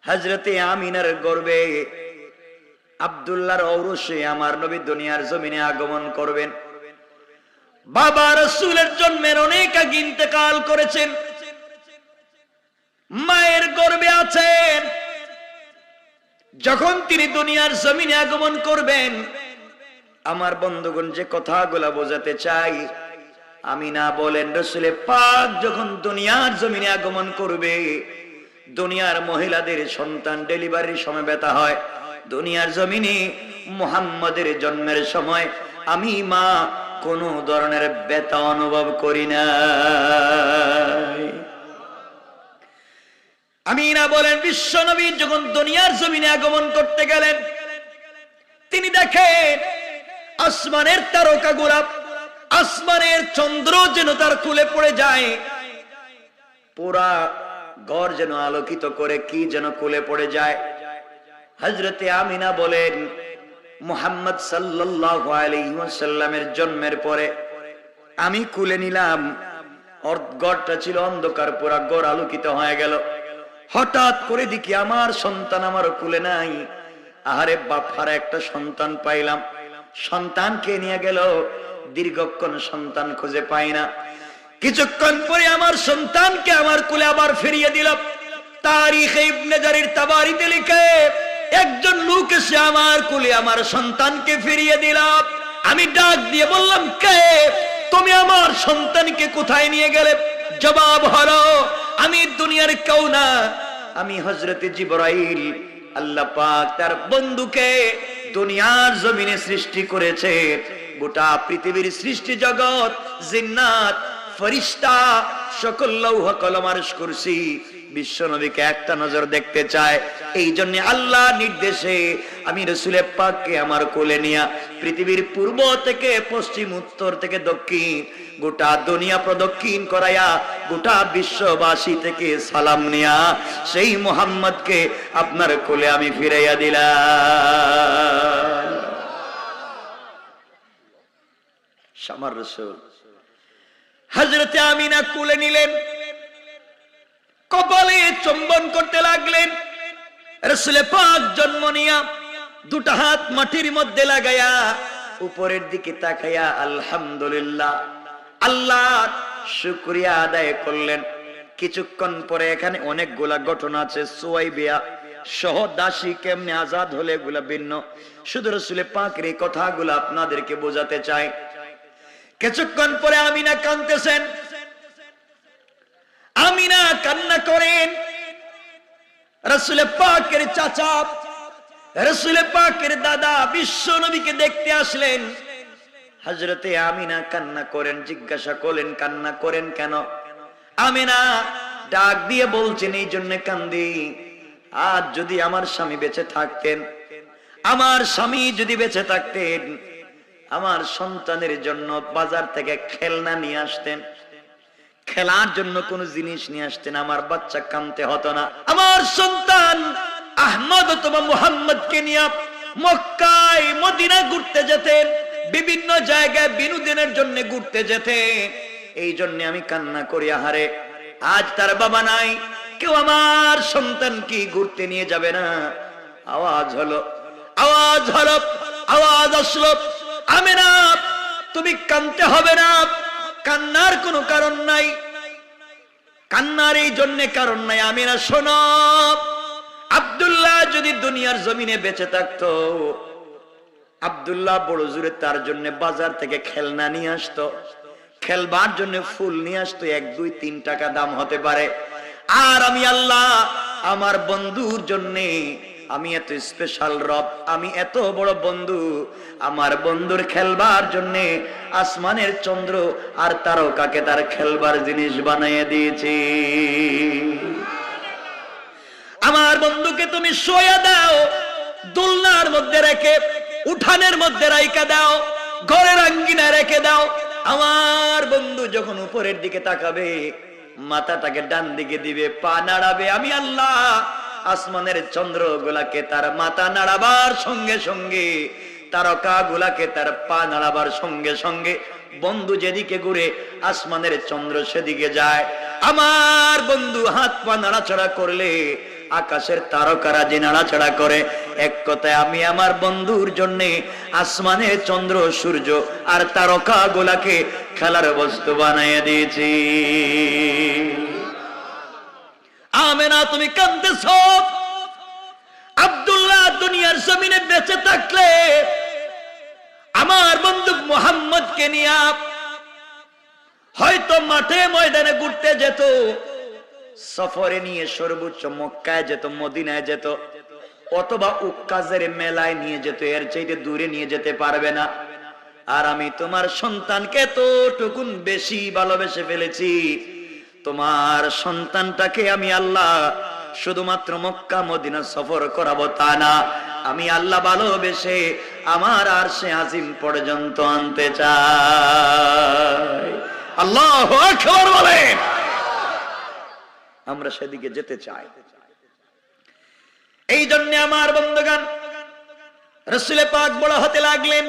হযরতে আমিনার গর্ভে আব্দুল্লাহর ঔরসে আমার নবী দুনিয়ার জমিনে আগমন করবেন। বাবা রাসূলের জন্মের অনেক আগে ইন্তেকাল করেছেন, মায়ের গর্ভে আছেন। যখন তিনি দুনিয়ার জমিনে আগমন করবেন, আমার বন্ধুগণ যে কথাগুলা বোঝাতে চাই, আমিনা বলেন রাসূল পাক যখন দুনিয়ার জমিনে আগমন করবে, দুনিয়ার মহিলাদের সন্তান ডেলিভারির সময় ব্যথা হয়, দুনিয়ার জমিনে মুহাম্মাদের জন্মের সময় আমি মা কোন ধরনের ব্যথা অনুভব করি না। আমিনা বলেন বিশ্ব নবী যখন দুনিয়ার জমিনে আগমন করতে গেলেন, তিনি দেখেন আসমানের তারকাগুলা, আসমানের চন্দ্র যেন তার কুলে পড়ে যায়, পুরা ঘর যেন আলোকিত করে কি যেন কুলে পড়ে যায়। হযরতে আমিনা বলেন মুহাম্মদ সাল্লাল্লাহু আলাইহি ওয়াসাল্লামের জন্মের পরে আমি কুলে নিলাম, ঘরটা ছিল অন্ধকার, পুরা ঘর আলোকিত হয়ে গেল। হঠাৎ করে দেখি আমার সন্তান আমার কুলে নাই। আহারে বাপার একটা সন্তান পাইলাম, সন্তানকে নিয়ে গেল, দীর্ঘক্ষণ সন্তান খুঁজে পাই না। কিছুক্ষণ পরে আমার সন্তানকে আমার কুলে আবার ফিরিয়ে দিল। তারিখে ইবনে জারির তাবারিতে লিখে একজন লোক এসে আমার কুলে আমার সন্তানকে ফিরিয়ে দিল। আমি ডাক দিয়ে বললাম, কে তুমি? আমার সন্তানকে কোথায় নিয়ে গেলে? জবাব হলো, আমি দুনিয়ার কেউ না, আমি হযরতে জিবরাইল। আল্লাহ পাক তার বন্ধুকে দুনিয়ার জমিনে সৃষ্টি করেছে। গোটা পৃথিবীর সৃষ্টি জগৎ, জিন্নাত, ফেরেশতা, সকল লৌহ কলম আরশ কুরসি বিশ্ব নবীকে একটা নজর দেখতে চায়। এই জন্য আল্লাহ নির্দেশে আমি রাসূল পাককে আমার কোলে নিয়া পৃথিবীর পূর্ব থেকে পশ্চিম, উত্তর থেকে দক্ষিণ গোটা দুনিয়া প্রদক্ষিণ করাইয়া গোটা বিশ্ববাসী থেকে সালাম নিয়া সেই মুহাম্মদকে আপনার কোলে আমি ফিরাইয়া দিলাম। আমার রাসূল হযরতে আমিনা কোলে নিলেন, কপালে চুম্বন করতে লাগলেন। রাসূল পাক জন্ম নিয়া দুটা হাত মাটির মধ্যে লাগায়া উপরের দিকে তাকায়া আলহামদুলিল্লাহ আল্লাহ শুকরিয়া আদায় করলেন। কিছুক্ষণ পরে এখানে অনেকগুলা ঘটনা আছে, সুয়াইবিয়া সহ দাসী কেমনে আজাদ হলে এগুলা ভিন্ন। শুধু রাসূল পাকের এই কথাগুলো আপনাদেরকে বোঝাতে চাই। কিছুক্ষণ পরে আমিনা কাঁদতেছেন, আমিনা কান্না করেন। রাসূল পাকের চাচা, রাসূল পাকের দাদা বিশ্ব নবীকে দেখতে আসলেন। হযরতে আমিনা কান্না করেন, জিজ্ঞাসা করলেন কান্না করেন কেন? আমিনা ডাক দিয়ে বলছেন, এই জন্য কান্দি, আজ যদি আমার স্বামী বেঁচে থাকতেন, আমার স্বামী যদি বেঁচে থাকতেন, আমার সন্তানের জন্য বাজার থেকে খেলনা নিয়ে আসতেন, খেলার জন্য কোন জিনিস নিয়ে আসতেন, আমার বাচ্চা কাঁদতে হতো না। আমার সন্তান আহমদ অথবা মুহাম্মদকে নিয়ে মক্কায় মদিনা ঘুরতে যেতেন, বিভিন্ন জায়গায় বিনোদনের জন্য ঘুরতে যেতেন। এই জন্য আমি কান্না করি, আহারে আজ তার বাবা নাই, কেউ আমার সন্তান কি ঘুরতে নিয়ে যাবে না? আওয়াজ হলো, আওয়াজ হলো, আওয়াজ আসলো, আমিনা তুমি কাঁদতে হবে না, কান্নার কোনো কারণ নাই, কান্নার এই জন্য কারণ নাই। আমিনা শোনো, আব্দুল্লাহ যদি দুনিয়ার জমিনে বেঁচে থাকতো, আব্দুল্লাহ বড় জোরে তার জন্য বাজার থেকে খেলনা নিয়ে আসতো, খেলবার জন্য ফুল নিয়ে আসতো, 1, 2, 3 টাকা দাম হতে পারে। আর আমি আল্লাহ আমার বন্ধুর জন্য, আমি এত স্পেশাল রব, আমি এত বড় বন্ধু, আমার বন্ধুর খেলবার জন্য আসমানের চন্দ্র আর তারকাকে তার খেলবার জিনিস বানিয়ে দিয়েছি। আমার বন্ধুকে তুমি শোয়া দাও, দোলনার মধ্যে রেখে, উঠানের মধ্যে রাইকা দাও, ঘরের আঙ্গিনায় রেখে দাও। আমার বন্ধু যখন উপরের দিকে তাকাবে, মাথাটাকে ডান দিকে দিবে, পা নাড়াবে, আমি আল্লাহ আসমানের চন্দ্র গুলাকে তার মাথা নাড়াবার সঙ্গে সঙ্গে, তারকা গুলাকে তার পা নাড়াবার সঙ্গে সঙ্গে বন্ধু যেদিকে ঘুরে আসমানের চন্দ্র সেদিকে যায়। আমার বন্ধু হাত পা নাড়াচড়া করলে আকাশের তারকারা যে নাড়াচাড়া করে, এক কথায় আমি আমার বন্ধুর জন্য আসমানের চন্দ্র সূর্য আর তারকা গোলাকে খেলার বস্তু বানিয়ে দিয়েছি। আমেনা তুমি কাঁদতেছো, আব্দুল্লাহ দুনিয়ার জমিনে বেঁচে থাকলে আমার বন্ধু মুহাম্মদকে নিয়ে হয়তো মাঠে ময়দানে ঘুরতে যেত, সফরে নিয়ে সর্বোচ্চ মক্কায় যেত, মদিনায় যেত, অথবা উক্কাজের মেলায় নিয়ে যেত, এর চাইতে দূরে নিয়ে যেতে পারবে না। আর আমি তোমার সন্তানকে এতটুকুন বেশি ভালোবেসে ফেলেছি, তোমার সন্তানটাকে আমি আল্লাহ শুধুমাত্র মক্কা মদিনা সফর করাবো তা না, আমি আল্লাহ ভালোবেসে আমার আরশে আজিম পর্যন্ত আনতে চাই। আল্লাহু আকবার বলেন। আমরা সেদিকে যেতে চাই। এই জন্য আমার বন্ধুগণ রাসূল পাক বড় হতে লাগলেন।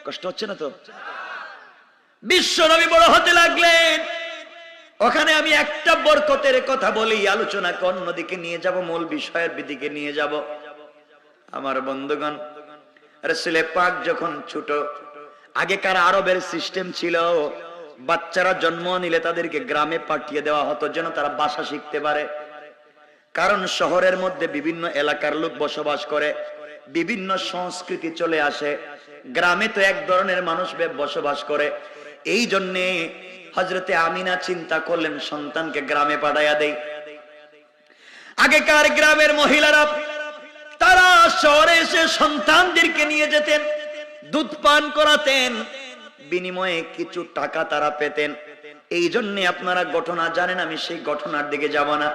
কষ্ট হচ্ছে না তো? বিশ্ব নবী বড় হতে লাগলেন। ওখানে আমি একটা বরকতের কথা বলি, আলোচনাকে অন্যদিকে নিয়ে যাব, মূল বিষয়ের দিকে নিয়ে যাব। আমার বন্ধুগণ রাসূল পাক যখন ছোট, আগেকার আরবের সিস্টেম ছিল, বাচ্চারা জন্ম নিলে তাদেরকে গ্রামে পাঠিয়ে দেওয়া হতো যেন তারা ভাষা শিখতে পারে। কারণ শহরের মধ্যে বিভিন্ন এলাকার লোক বসবাস করে, বিভিন্ন সংস্কৃতি চলে আসে, গ্রামে তো এক ধরনের মানুষ বসবাস করে। এই জন্যে হযরতে আমিনা চিন্তা করলেন সন্তানকে গ্রামে পাঠাইয়া দেই। আগেকার গ্রামের মহিলারা তারা শহরে এসে সন্তানদেরকে নিয়ে যেতেন, দুধ পান করাতেন, বিনিময়ে কিছু টাকা তারা পেতেন। এই জন্য আপনারা ঘটনা জানেন, আমি সেই ঘটনার দিকে যাব না।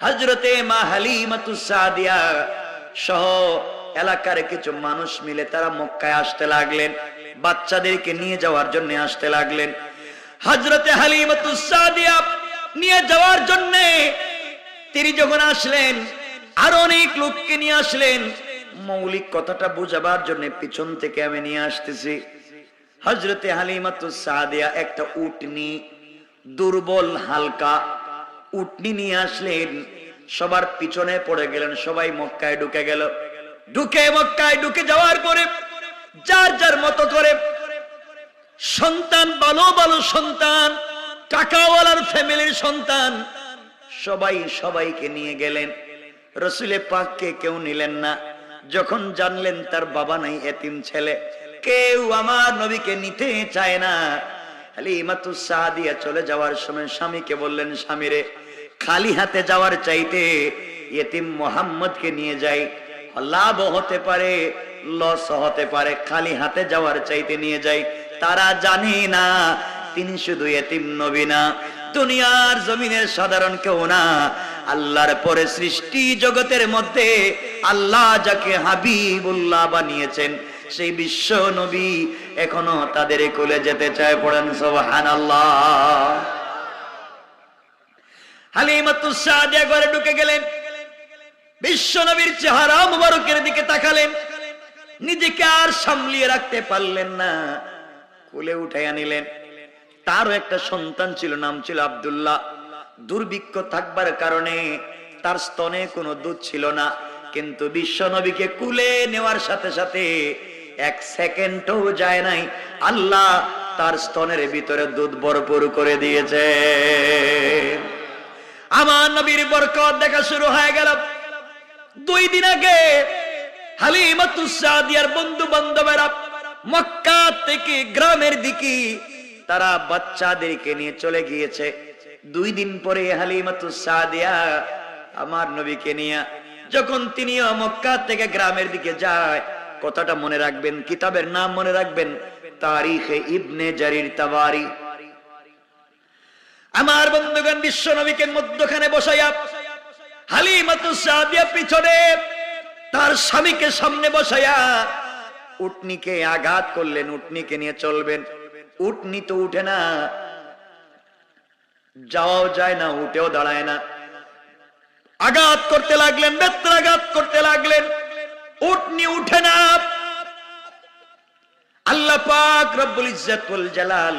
হযরতে মা হালিমাতুস সাদিয়া সহ এলাকার কিছু মানুষ মিলে তারা মক্কায় আসতে লাগলেন, বাচ্চাদেরকে নিয়ে যাওয়ার জন্য আসতে লাগলেন। হযরতে হালিমাতুস সাদিয়া নিয়ে যাওয়ার জন্য তিনি যখন আসলেন, আর অনেক লোককে নিয়ে আসলেন। মৌলিক কথাটা বুঝাবার জন্য পিছন থেকে আমি নিয়ে আসতেছি। হযরতে হালিমাতুস সাদিয়া একটা উটনি, দুর্বল হালকা উটনি নিয়ে আসলেন, সবার পিছনে পড়ে গেলেন, সবাই মক্কায় ঢুকে গেল। মক্কায় ঢুকে যাওয়ার পরে যার যার মতো করে সন্তান, ভালো ভালো সন্তান, টাকাওয়ালার ফ্যামিলির সন্তান, সবাই সবাইকে নিয়ে গেলেন। রাসূল পাককে কেউ নিলেন না। যখন জানলেন তার বাবা নাই, এতিম ছেলে, কেউ আমার নবীকে নিতে চায় না। হালিমাতুস সাদিয়া চলে যাওয়ার সময় স্বামীকে বললেন, স্বামীরে, খালি হাতে যাওয়ার চাইতে এতিম মুহাম্মদকে নিয়ে যাই, লাভ হতে পারে লস হতে পারে, খালি হাতে যাওয়ার চাইতে নিয়ে যাই। তারা জানে না তিনি শুধু এতিম নবী না, দুনিয়ার জমিনের সাধারণ কেউ না, আল্লাহর পরে সৃষ্টি জগতের মধ্যে আল্লাহ যাকে হাবিবুল্লাহ বানিয়েছেন সেই বিশ্ব নবী এখনো তাদের কোলে যেতে চায়। পড়েন সুবহানাল্লাহ। হালিমাতুস সাদিয়া ঘরে ঢুকে গেলেন, বিশ্ব নবীর চেহারা মুবারকের দিকে তাকালেন, নিজেকে আর সামলিয়ে রাখতে পারলেন না, কোলে উঠাইয়া নিলেন। তারও একটা সন্তান ছিল, নাম ছিল আব্দুল্লাহ। দুর্ভিক্ষ থাকবার কারণে তার স্তনে কোনো দুধ ছিল না, কিন্তু বিশ্ব নবীকে কুলে নেওয়ার সাথে সাথে এক সেকেন্ডও যায় নাই, আল্লাহ তার স্তনের ভিতরে দুধ ভরপুর করে দিয়েছে। আমার নবীর বরকত দেখা শুরু হয়ে গেল। 2 দিন আগে হালিমাতুস সাদিয়ার বন্ধু বান্ধবেরা মক্কা থেকে গ্রামের দিকে তারা বাচ্চাদেরকে নিয়ে চলে গিয়েছে। 2 দিন পরে হালিমাতুস সাদিয়া আমার নবীকে নিয়ে যখন তিনি মক্কা থেকে গ্রামের দিকে যায়, কথাটা মনে রাখবেন, কিতাবের নাম মনে রাখবেন, তারিখে ইবনে জারির তাবারি। আমার বন্ধুগণ বিশ্ব নবীকে মধ্যখানে বসাইয়া হালিমাতুস সাদিয়া পিছনে, তার স্বামীকে সামনে বসাইয়া উটনিকে আঘাত করলেন, উটনিকে নিয়ে চলবেন। উটনি তো উঠে না, যাওয়াও যায় না, উঠেও দাঁড়ায় না। আঘাত করতে লাগলেন, বেত্রাঘাত করতে লাগলেন, উটনি উঠে না। আল্লাহ পাক রব্বুল ইজ্জত ওয়াল জালাল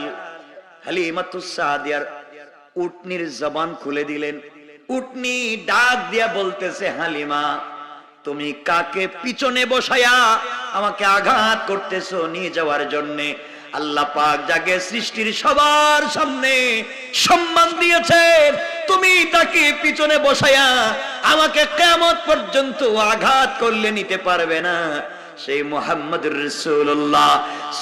হালিমাতুস সাদিয়ার উটনির জবান খুলে দিলেন। উটনি ডাক দিয়া বলতেছে, হালিমা তুমি কাকে পিছনে বসায়া আমাকে আঘাত করতেছো নিয়ে যাওয়ার জন্যে? আল্লাহ পাক যাকে সৃষ্টির সবার সামনে সম্মান দিয়েছেন, তুমি তাকে পিছনে বসায়া আমাকে কিয়ামত পর্যন্ত আঘাত করলে নিতে পারবে না। সেই মুহাম্মদুর রাসূলুল্লাহ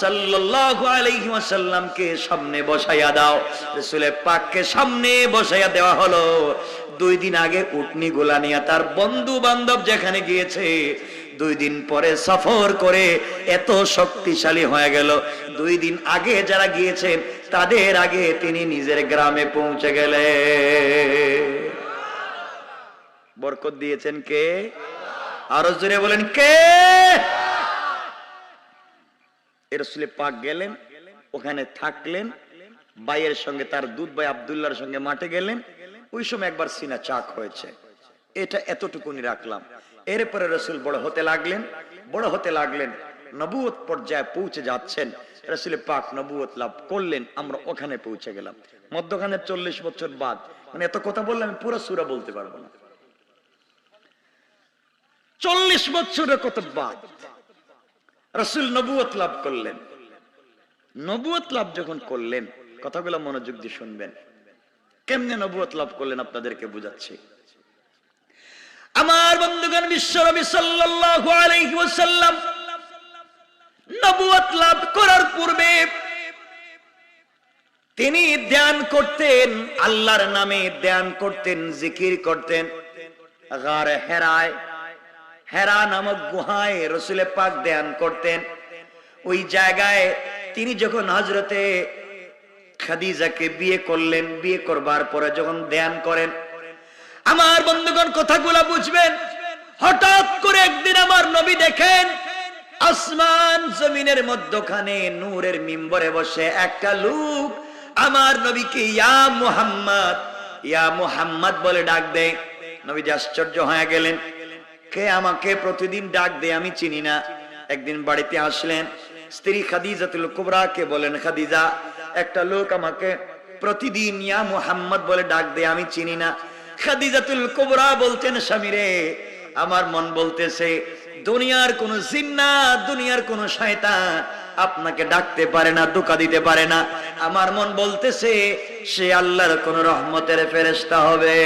সাল্লাল্লাহু আলাইহি ওয়াসাল্লামকে সামনে বসায়া দাও। রাসূলের পাককে সামনে বসায়া দেওয়া হলো। 2 দিন আগে উটনি গোলা নিয়ে তার বন্ধু বান্ধব যেখানে গিয়েছে, 2 দিন পরে সফর করে এত শক্তিশালী হয়ে গেল। 2 দিন আগে যারা গিয়েছেন তাদের আগে তিনি নিজের গ্রামে পৌঁছে গেলেন। বরকত দিয়েছেন কে? আরো জোরে বলেন কে? রাসূল পাক গেলেন, ওখানে থাকলেন, ভাইয়ের সঙ্গে তার দুধ ভাই আব্দুল্লাহর সঙ্গে মাঠে গেলেন। ওই সময় একবার সিনা চাক হয়েছে, এটা এতটুকুনি রাখলাম। এরপরে রাসূল বড় হতে লাগলেন, নবুয়ত পর্যায়ে পৌঁছে যাচ্ছেন। রাসূল পাক নবুয়ত লাভ করলেন, আমরা ওখানে পৌঁছে গেলাম। মধ্যখানে 40 বছর বাদ, মানে এত কথা বললে আমি পুরো সূরা বলতে পারবো না। 40 বছরের কত বাদ রাসূল নবুয়ত লাভ করলেন। নবুয়ত লাভ যখন করলেন, কথাগুলো মনোযোগ দিয়ে শুনবেন, কেমনে নবুয়ত লাভ করলেন আপনাদেরকে বুঝাচ্ছি। আমার বন্ধুগণ, বিশ্বনবী সাল্লাল্লাহু আলাইহি ওয়াসাল্লাম নবুয়ত লাভ করার পূর্বে তিনি ধ্যান করতেন, আল্লাহর নামে ধ্যান করতেন, জিকির করতেন। গারে হেরায়, হেরা নামক গুহায় রাসূল পাক ধ্যান করতেন। ওই জায়গায় তিনি যখন হযরতে খাদিজাকে বিয়ে করলেন, বিয়ে করবার পরে যখন ধ্যান করেন, আমার বন্ধুগণ কথাগুলো বুঝবেন। হঠাৎ করে একদিন আমার নবী দেখেন আসমান জমিনের মধ্যখানে নূরের মিম্বরে বসে একটা লোক আমার নবীকে ইয়া মুহাম্মদ, ইয়া মুহাম্মদ বলে ডাক দেয়। নবীজি আশ্চর্য হয়ে গেলেন, কে আমাকে প্রতিদিন ডাক দেয়, আমি চিনি না। একদিন বাড়িতে আসলেন, স্ত্রী খাদিজাতুল কুবরাকে বলেন, খাদিজা একটা লোক আমাকে প্রতিদিন ইয়া মুহাম্মদ বলে ডাক দেয়, আমি চিনি না। খাদিজাতুল কুবরা বলতেন, স্বামী রে, আমার মন বলতেছে দুনিয়ার কোন জিন্নাত, দুনিয়ার কোন শয়তান আপনাকে ডাকতে পারে না, ধোঁকা দিতে পারে না। আমার মন বলতেছে সে আল্লাহর কোন রহমতের ফেরেশতা হবে।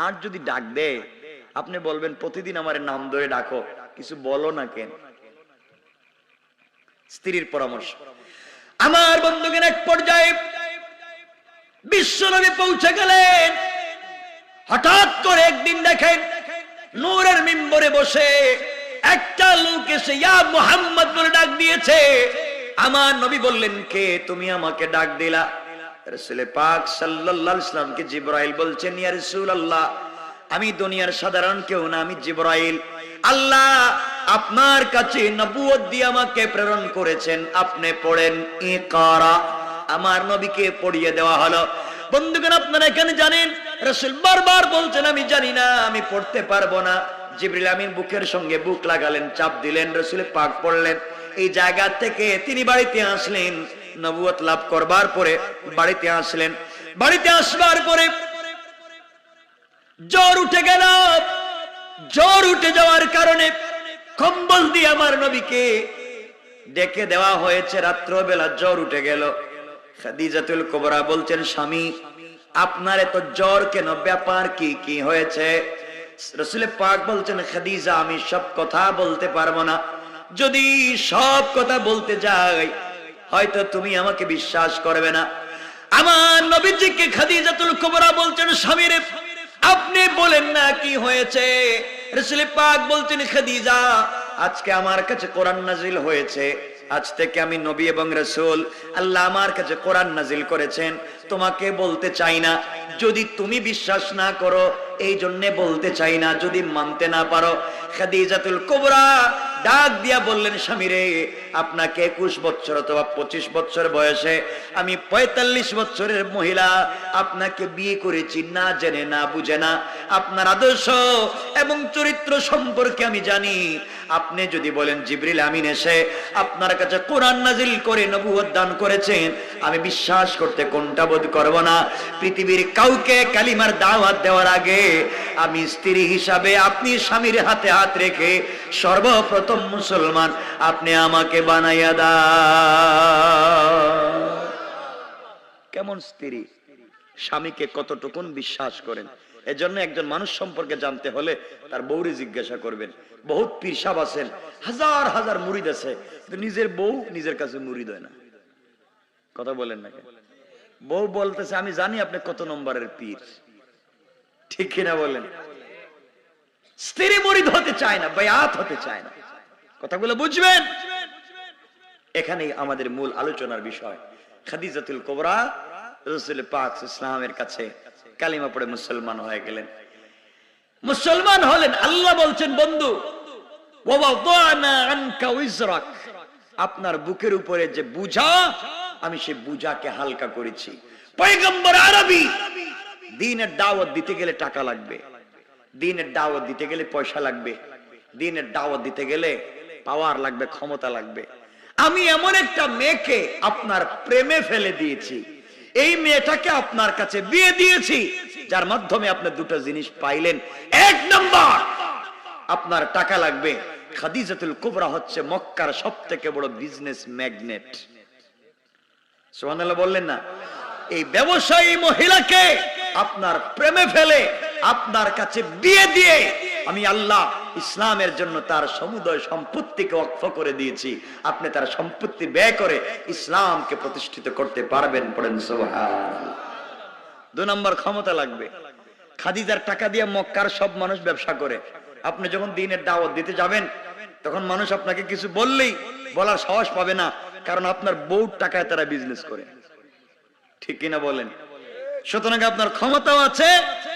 আর যদি ডাক দেয়, আপনি বলবেন প্রতিদিন আমার নাম ধরে ডাকো, কিছু বলো না কেন? স্ত্রীর পরামর্শ। আমার বন্ধুগণ, এক পর্যায়ে বিশ্বনবী পৌঁছে গেলেন। হঠাৎ করে একদিন দেখেন নূরের মিম্বরে বসে একটা লোক এসে ইয়া মুহাম্মদ বলে ডাক দিয়েছে। আমার নবী বললেন, কে তুমি আমাকে ডাক দিলা? রাসূল পাক সাল্লাল্লাহু আলাইহি ওয়াসাল্লামকে জিবরাইল বলছেন, ইয়া রাসূলুল্লাহ, আমি দুনিয়ার সাধারণ কেউ না, আমি জিবরাইল। আল্লাহ আপনার কাছে নবুয়ত দিয়ে আমাকে প্রেরণ করেছেন, আপনি পড়েন ইকরা। আমার নবীকে পড়িয়ে দেওয়া হলো। বন্ধুগণ, আপনারা এখানে জানেন রাসূল বারবার বলছেন আমি জানি না, আমি পড়তে পারবো না। জিবরিল আমিন বুকের সঙ্গে বুক লাগালেন, চাপ দিলেন, রাসূল পাক পড়লেন। এই জায়গা থেকে তিনি বাড়িতে আসলেন। নবুয়ত লাভ করবার পরে বাড়িতে আসলেন। বাড়িতে আসবার পরে জ্বর উঠে গেল। জ্বর উঠে যাওয়ার কারণে কম্বল দিয়ে আমার নবীকে ডেকে দেওয়া হয়েছে। রাত্রবেলা জ্বর উঠে গেল। খাদিজাতুল কুবরা বলছেন, স্বামী আপনার এত জ্বর কেন, ব্যাপার কি, কি হয়েছে? রাসূল পাক বলছেন, খাদিজা আমি সব কথা বলতে পারবো না। যদি সব কথা বলতে যাই হয়তো তুমি আমাকে বিশ্বাস করবে না। আমার নবীজিকে খাদিজাতুল কুবরা বলছেন, স্বামী রে আপনি বলেন না কি হয়েছে? রাসূল পাক বলছেন, খাদিজা আজকে আমার কাছে কোরআন নাজিল হয়েছে। আজ থেকে আমি নবী এবং রাসূল, আল্লাহ আমার কাছে কোরআন নাজিল করেছেন। তোমাকে বলতে চাই না, যদি তুমি বিশ্বাস না করো এই জন্য বলতে চাই না, যদি মানতে না পারো। খাদিজাতুল কুবরা ডাক দিয়া বললেন, স্বামী রে, আপনাকে 21 বছর অথবা 25 বছর বয়সে আমি 45 বছরের মহিলা আপনাকে বিয়ে করেছি, না জেনে না বুঝে না। আপনার আদর্শ এবং চরিত্র সম্পর্কে আমি জানি। আপনি যদি বলেন জিবরিল আমিন এসে আপনার কাছে কোরআন নাজিল করে নবুয়ত দান করেছেন, আমি বিশ্বাস করতে কোনটা বোধ করব না। পৃথিবীর কাউকে কালিমার দাওয়াত দেওয়ার আগে আমি স্ত্রী হিসাবে আপনি স্বামীর হাতে হাত রেখে সর্বপ্রথম মুসলমান আপনি আমাকে বানাইয়া দাও। কেমন স্ত্রী, স্বামীকে কতটুকুন বিশ্বাস করেন। এজন্য একজন মানুষ সম্পর্কে জানতে হলে তার বউরে জিজ্ঞাসা করবেন। বহুত পীর সাহেব আছেন, হাজার হাজার মুরিদ আছে, কিন্তু নিজের বউ নিজের কাছে মুরিদ হয় না। কথা বলেন না কেন? বউ বলতেছে আমি জানি আপনি কত নম্বরের পীর, ঠিক কিনা বলেন? স্ত্রী মুরিদ হতে চায় না, বায়াত হতে চায় না। কথাগুলো বুঝবেন। এখানেই আমাদের মূল আলোচনার বিষয়। খাদিজাতুল কুবরা রাসূল পাক ইসলামের কাছে কালিমা পড়ে মুসলমান হয়ে গেলেন। মুসলমান হলেন। আল্লাহ বলছেন, বন্ধু ওয়াদানা আনকা উজরাক, আপনার বুকের উপরে যে বোঝা, আমি সেই বোঝাকে হালকা করেছি। পয়গম্বর আরবি, দ্বীনের দাওয়াত দিতে গেলে টাকা লাগবে, দ্বীনের দাওয়াত দিতে গেলে পয়সা লাগবে, দ্বীনের দাওয়াত দিতে গেলে পাওয়ার লাগবে, ক্ষমতা লাগবে। আমি এমন একটা মেয়েকে আপনার প্রেমে ফেলে দিয়েছি, এই মেয়েটাকে আপনার কাছে বিয়ে দিয়েছি, যার মাধ্যমে আপনি দুটো জিনিস পাইলেন। এক নাম্বার, আপনার টাকা লাগবে। খাদিজাতুল কুবরা হচ্ছে মক্কার সবথেকে বড় বিজনেস ম্যাগনেট। সুবহানাল্লাহ বললেন না? এই ব্যবসায়ী মহিলাকে আপনার প্রেমে ফেলে আপনার কাছে বিয়ে দিয়ে আমি আল্লাহ ইসলামের জন্য তার সমুদয় সম্পত্তিকে ওয়াকফ করে দিয়েছি। আপনি তার সম্পত্তি ব্যয় করে ইসলামকে প্রতিষ্ঠিত করতে পারবেন। পড়েন সুবহানাল্লাহ। 2 নম্বর, ক্ষমতা লাগবে। খাদিজার টাকা দিয়ে মক্কার সব মানুষ ব্যবসা করে। আপনি যখন দ্বীনের দাওয়াত দিতে যাবেন, তখন মানুষ আপনাকে কিছু বললেই বলার সাহস পাবে না, কারণ আপনার বউর টাকায় তারা বিজনেস করে। ঠিক কিনা বলেন? সুতরাং আপনার ক্ষমতাও আছে,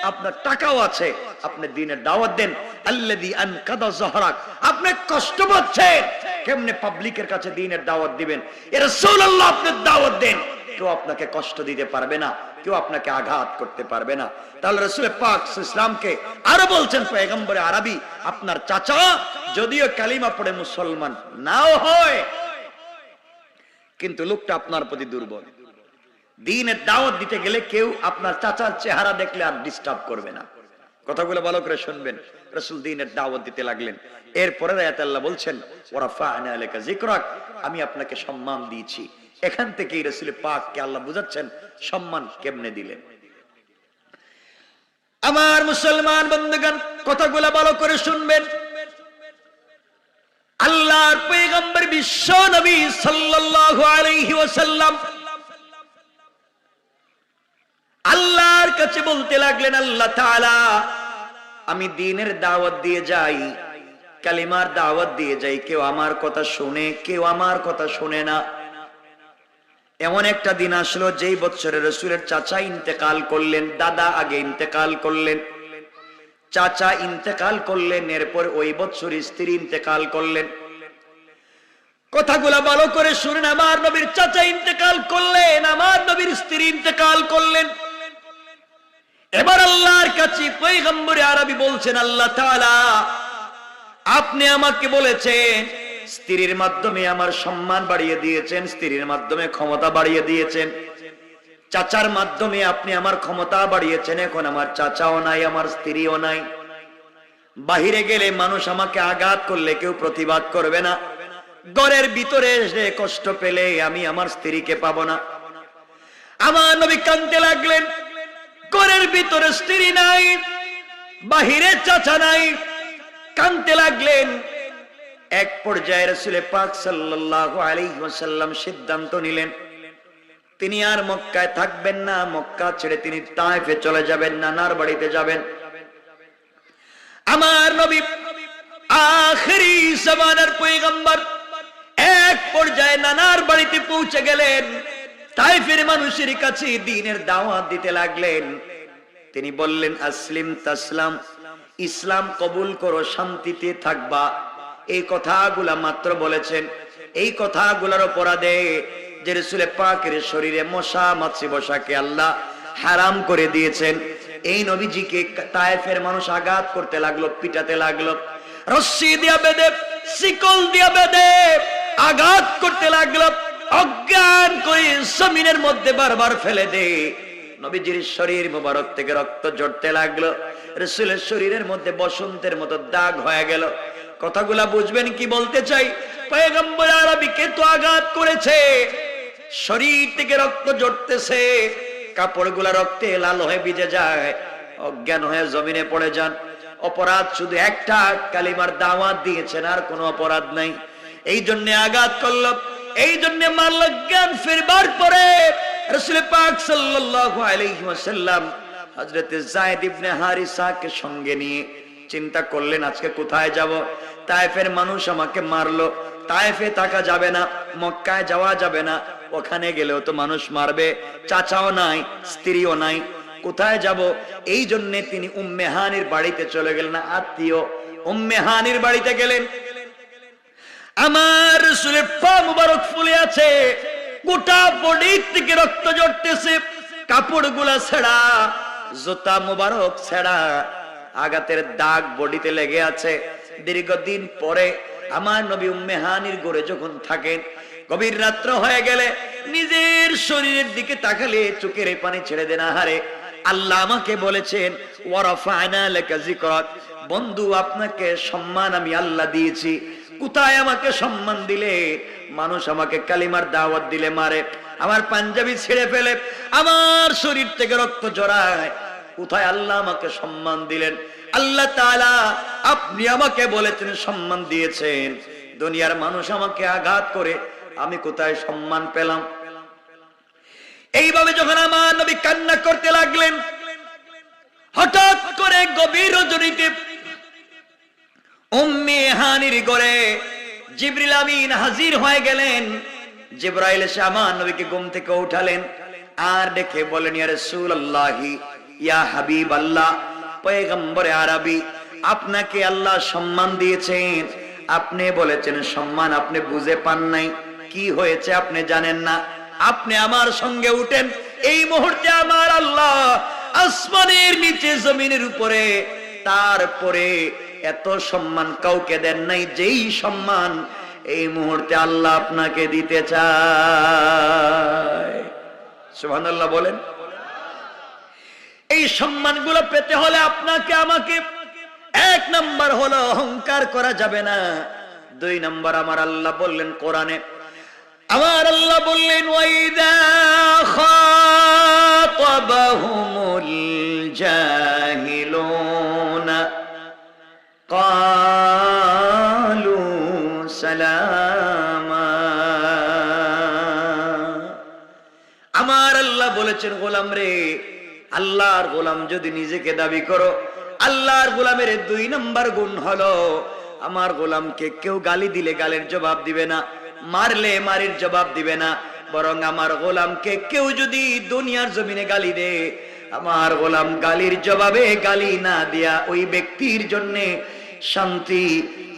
আপনার টাকাও আছে, আপনি দ্বীনের দাওয়াত দেন। আল্লাযী আনকাদা যহরাক, আপনি কষ্ট পাচ্ছেন, কেমনে পাবলিকের কাছে দ্বীনের দাওয়াত দিবেন? এ রাসূলুল্লাহ, আপনি দাওয়াত দেন, কেউ আপনাকে কষ্ট দিতে পারবে না, কেউ আপনাকে আঘাত করতে পারবে না। তাহলে রাসূল পাক ইসলামকে আরো বলছেন, পয়গম্বরে আরবি, আপনার চাচা যদিও কালিমা পড়ে মুসলমান নাও হয়, কিন্তু লোকটা আপনার প্রতি দুর্বল। দ্বীনের দাওয়াত দিতে গেলে কেউ আপনার চাচার চেহারা দেখলে আর ডিস্টার্ব করবে না। কথাগুলো ভালো করে শুনবেন। রাসূল দ্বীনের দাওয়াত দিতে লাগলেন। এরপরে আয়াতে আল্লাহ বলছেন, ওয়ারাফা'না আলাইকা যিকরাক, আমি আপনাকে সম্মান দিয়েছি। এখান থেকেই রাসূল পাককে আল্লাহ বুঝাচ্ছেন সম্মান কেমনে দিলেন। আমার মুসলমান বন্ধুগণ, কথাগুলো ভালো করে শুনবেন। আল্লাহর পয়গম্বর বিশ্ব নবী সাল্লাল্লাহু আলাইহি ওয়াসাল্লাম আল্লাহর কাছে বলতে লাগলেন, আল্লাহ তাআলা, আমি দ্বীনের দাওয়াত দিয়ে যাই, কালিমার দাওয়াত দিয়ে যাই, কেউ আমার কথা শুনে, কেউ আমার কথা শুনে না। এমন একটা দিন আসলো যেই বছরে রাসূলের চাচা ইন্তেকাল করলেন, দাদা আগে ইন্তেকাল করলেন, চাচা ইন্তেকাল করলেন, এরপর ওই বছর স্ত্রী ইন্তেকাল করলেন। কথাগুলা ভালো করে শুনেন। আমার নবীর চাচা ইন্তেকাল করলেন, আমার নবীর স্ত্রী ইন্তেকাল করলেন। এবার আল্লাহর কাছে পয়গম্বরে আরবি বলছেন, আল্লাহ তাআলা, আপনি আমাকে বলেছেন স্ত্রীর মাধ্যমে আমার সম্মান বাড়িয়ে দিয়েছেন, স্ত্রীর মাধ্যমে ক্ষমতা বাড়িয়ে দিয়েছেন, চাচার মাধ্যমে আপনি আমার ক্ষমতা বাড়িয়েছেন। এখন আমার চাচাও নাই, আমার স্ত্রীও নাই। বাহিরে গেলে মানুষ আমাকে আঘাত করলে কেউ প্রতিবাদ করবে না, ঘরের ভিতরে এসে কষ্ট পেলে আমি আমার স্ত্রীকে পাবো না। আমার নবী কাঁদতে লাগলেন, ঘরের ভিতরে স্ত্রী নাই, বাহিরে চাচা নাই, কাঁদতে লাগলেন। এক পর্যায়ে রাসূল পাক সাল্লাল্লাহু আলাইহি ওয়াসাল্লাম সিদ্ধান্ত নিলেন, তিনি আর মক্কায় থাকবেন না, মক্কা ছেড়ে তিনি তায়েফে চলে যাবেন, নানার বাড়িতে যাবেন। আমার নবী আখিরি জামানার পয়গম্বর এক পর্যায়ে নানার বাড়িতে পৌঁছে গেলেন। তায়েফের মানুষের কাছে দ্বীনের দাওয়াত দিতে লাগলেন। তিনি বললেন, আসলিম তাসলাম, ইসলাম কবুল করো, শান্তিতে থাকবা। এই কথাগুলা মাত্র বলেছেন। এই কথাগুলোর অপরাধে যে রাসূল পাকের শরীরে মশা মাছি বসাকে আল্লাহ হারাম করে দিয়েছেন, এই নবীজিকে তায়েফের মানুষ আঘাত করতে লাগলো, পিটাতে লাগলো, রশি দিয়া বেঁধে, শিকল দিয়া বেঁধে আঘাত করতে লাগলো, অজ্ঞান করে জমিনের মধ্যে বারবার ফেলে দে। নবীজির শরীর মোবারক থেকে রক্ত ঝরতে লাগলো, রাসূলের শরীরের মধ্যে বসন্তের মতো দাগ হয়ে গেল। কথাগুলা বুঝবেন কি বলতে চাই? পয়গম্বর আরবীকে তো আঘাত করেছে, শরীর থেকে রক্ত ঝরতেছে, কাপড়গুলা রক্তে লাল হয়ে ভিজে যায়, অজ্ঞান হয়ে জমিনে পড়ে যান। অপরাধ শুধু একটা, কালিমার দাওয়াত দিয়েছেন, আর কোনো অপরাধ নাই। এই জন্য আঘাত করলো, এই জন্য মারল। জ্ঞান ফিরবার পরে রাসূল পাক সাল্লাল্লাহু আলাইহি ওয়াসাল্লাম হযরত যায়েদ ইবনে হারিসাকে সঙ্গে নিয়ে চিন্তা করলেন, আজকে কোথায় যাব? তায়েফের মানুষ আমাকে মারলো, তায়েফে থাকা যাবে না, মক্কায় যাওয়া যাবে না, ওখানে গেলেও তো মানুষ মারবে, চাচাও নাই, স্ত্রীও নাই, কোথায় যাব? এই জন্য তিনি উম্মে হানির বাড়িতে চলে গেলেন, আত্মীয় উম্মে হানির বাড়িতে গেলেন। আমার রাসূলের পা মুবারক ফুলে আছে, গোটা বডি থেকে রক্ত ঝরতেছে, কাপড়গুলা ছেঁড়া, জুতা মুবারক ছেঁড়া, আঘাতের দাগ বডিতে লেগে আছে। দীর্ঘদিন পরে আমার নবী উম্মে হানির ঘরে যখন থাকেন, গভীর রাত্র হয়ে গেলে নিজের শরীরের দিকে তাকালে চোখের পানি ছেড়ে দেন। আহারে, আল্লাহ আমাকে বলেছেন ওয়ারাফা'না লাকা যিকরাক, বন্ধু আপনাকে সম্মান আমি আল্লাহ দিয়েছি। কোথায় আমাকে সম্মান দিলে? মানুষ আমাকে কালিমার দাওয়াত দিলে মারে, আমার পাঞ্জাবি ছেড়ে ফেলে, আমার শরীর থেকে রক্ত ঝরায়। কোথায় আল্লাহ আমাকে সম্মান দিলেন? আল্লাহ তাআলা আপনি আমাকে বলেছেন সম্মান দিয়েছেন, দুনিয়ার মানুষ আমাকে আঘাত করে আমি কোথায় সম্মান পেলাম? এইভাবে যখন আমার নবী কান্না করতে লাগলেন, হঠাৎ করে গভীর রজনীতে উম্মে হানির ঘরে জিবরিল আমিন হাজির হয়ে গেলেন। জিবরাইল এসে আমার নবীকে ঘুম থেকে উঠালেন আর ডেকে বলেন, ইয়া রাসূলুল্লাহি, ইয়া হাবিবাল্লাহ, পয়গম্বরে আরবী, আপনাকে আল্লাহ সম্মান দিয়েছেন, আপনি বলেছেন সম্মান আপনি বুঝে পান নাই, কি হয়েছে আপনি জানেন না, আপনি আমার সঙ্গে উঠেন। এই মুহূর্তে আমার আল্লাহ আসমানের নিচে জমিনের উপরে, তারপরে এত সম্মান কাউকে দেন নাই যেই সম্মান এই মুহূর্তে আল্লাহ আপনাকে দিতে চায়। সুবহানাল্লাহ বলেন। এই সম্মানগুলো পেতে হলে আপনাকে আমাকে এক নাম্বার হলো অহংকার করা যাবে না। দুই নাম্বার আমার আল্লাহ বললেন কোরআনে, আমার আল্লাহ বললেন ওয়াইদা খাতাবাহুমুল জাহিলুনা ক্বালু সালামা। আমার আল্লাহ বলেছেন, গোলাম রে, আল্লাহর গোলাম যদি নিজেকে দাবি করো, আল্লাহর গোলামের দুই নাম্বার গুণ হলো আমার গোলামকে কেউ গালি দিলে গালের জবাব দিবে না, মারলে মারির জবাব দিবে না, বরং আমার গোলামকে কেউ যদি দুনিয়ার জমিনে গালি দে, আমার গোলাম গালির জবাবে গালি না দিয়া ওই ব্যক্তির জন্য শান্তি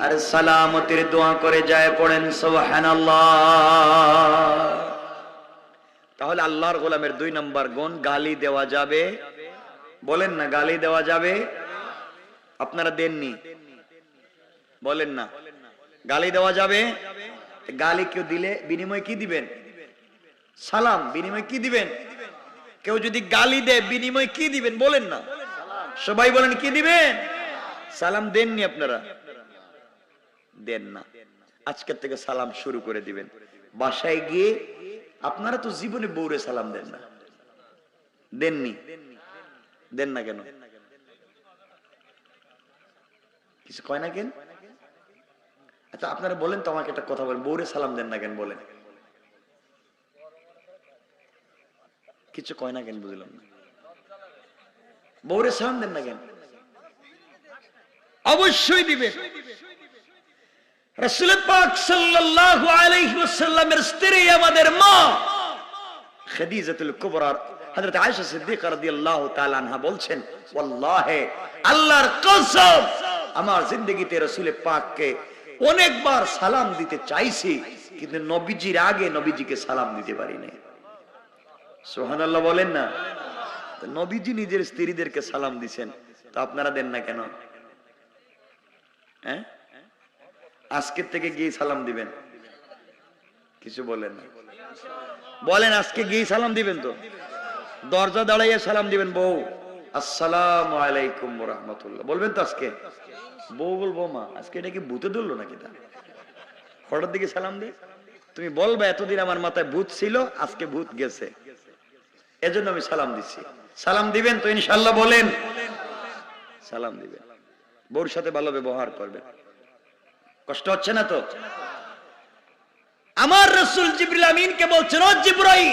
আর সালামতের দোয়া করে যায়। পড়েন সুবহানাল্লাহ। তাহলে আল্লাহর গোলামের দুই নাম্বার গুণ, গালি দেওয়া যাবে। বলেন না, গালি দেওয়া যাবে? আপনারা দেননি, বলেন না, গালি দেওয়া যাবে? গালি কেউ দিলে বিনিময় কি দিবেন? সালাম। বিনিময় কি দিবেন? কেউ যদি গালি দেয় বিনিময় কি দিবেন? বলেন না, সবাই বলেন কি দিবেন? সালাম। দেননি আপনারা? দেন না। আজকের থেকে সালাম শুরু করে দিবেন। বাসায় গিয়ে আপনারা তো জীবনে বউরে সালাম দেন না, দেননি, দেন না কেন? কিছু কয় না কেন? আচ্ছা আপনারা বলেন তো, আমাকে একটা কথা বলেন, বউরে সালাম দেন না কেন? বলেন। কিছু কয় না কেন? বুঝলাম না। বউরে সালাম দেন না কেন? অবশ্যই দিবেন। রাসূল পাক সাল্লাল্লাহু আলাইহি ওয়াসাল্লামের স্ত্রী আমাদের মা খাদিজাতুল কুবরা হযরত আয়েশা সিদ্দিকা রাদিয়াল্লাহু তাআলা আনহা বলছেন, ওয়াল্লাহি, আল্লাহর কসম, আমার জিন্দেগিতে রাসূল পাককে অনেকবার সালাম দিতে চাইছি, কিন্তু নবীজির আগে নবীজিকে সালাম দিতে পারি নাই। সুবহানাল্লাহ বলেন না। নবীজি নিজের স্ত্রীদেরকে সালাম দিছেন, তো আপনারা দেন না কেন? হ্যাঁ, আজকের থেকে গিয়ে সালাম দিবেন? কিছু বলেন না, বলেন আজকে গিয়ে সালাম দিবেন তো? দরজা দাঁড়াইয়া সালাম দিবেন, বউ আসসালামু আলাইকুম ওয়া রাহমাতুল্লাহ বলবেন তো আজকে? বউ বলবো মা আজকে এটা কি ভূতে ধরলো নাকি? তা হঠাৎ দিকে সালাম দে, তুমি বলবে এতদিন আমার মাথায় ভূত ছিল, আজকে ভূত গেছে, এজন্য আমি সালাম দিচ্ছি। সালাম দিবেন তো ইনশাআল্লাহ? বলেন সালাম দিবেন, বউর সাথে ভালো ব্যবহার করবেন। কষ্ট হচ্ছে না তো? আমার রাসূল জিবরিল আমিনকে বলছেন, ও জিবরাইল,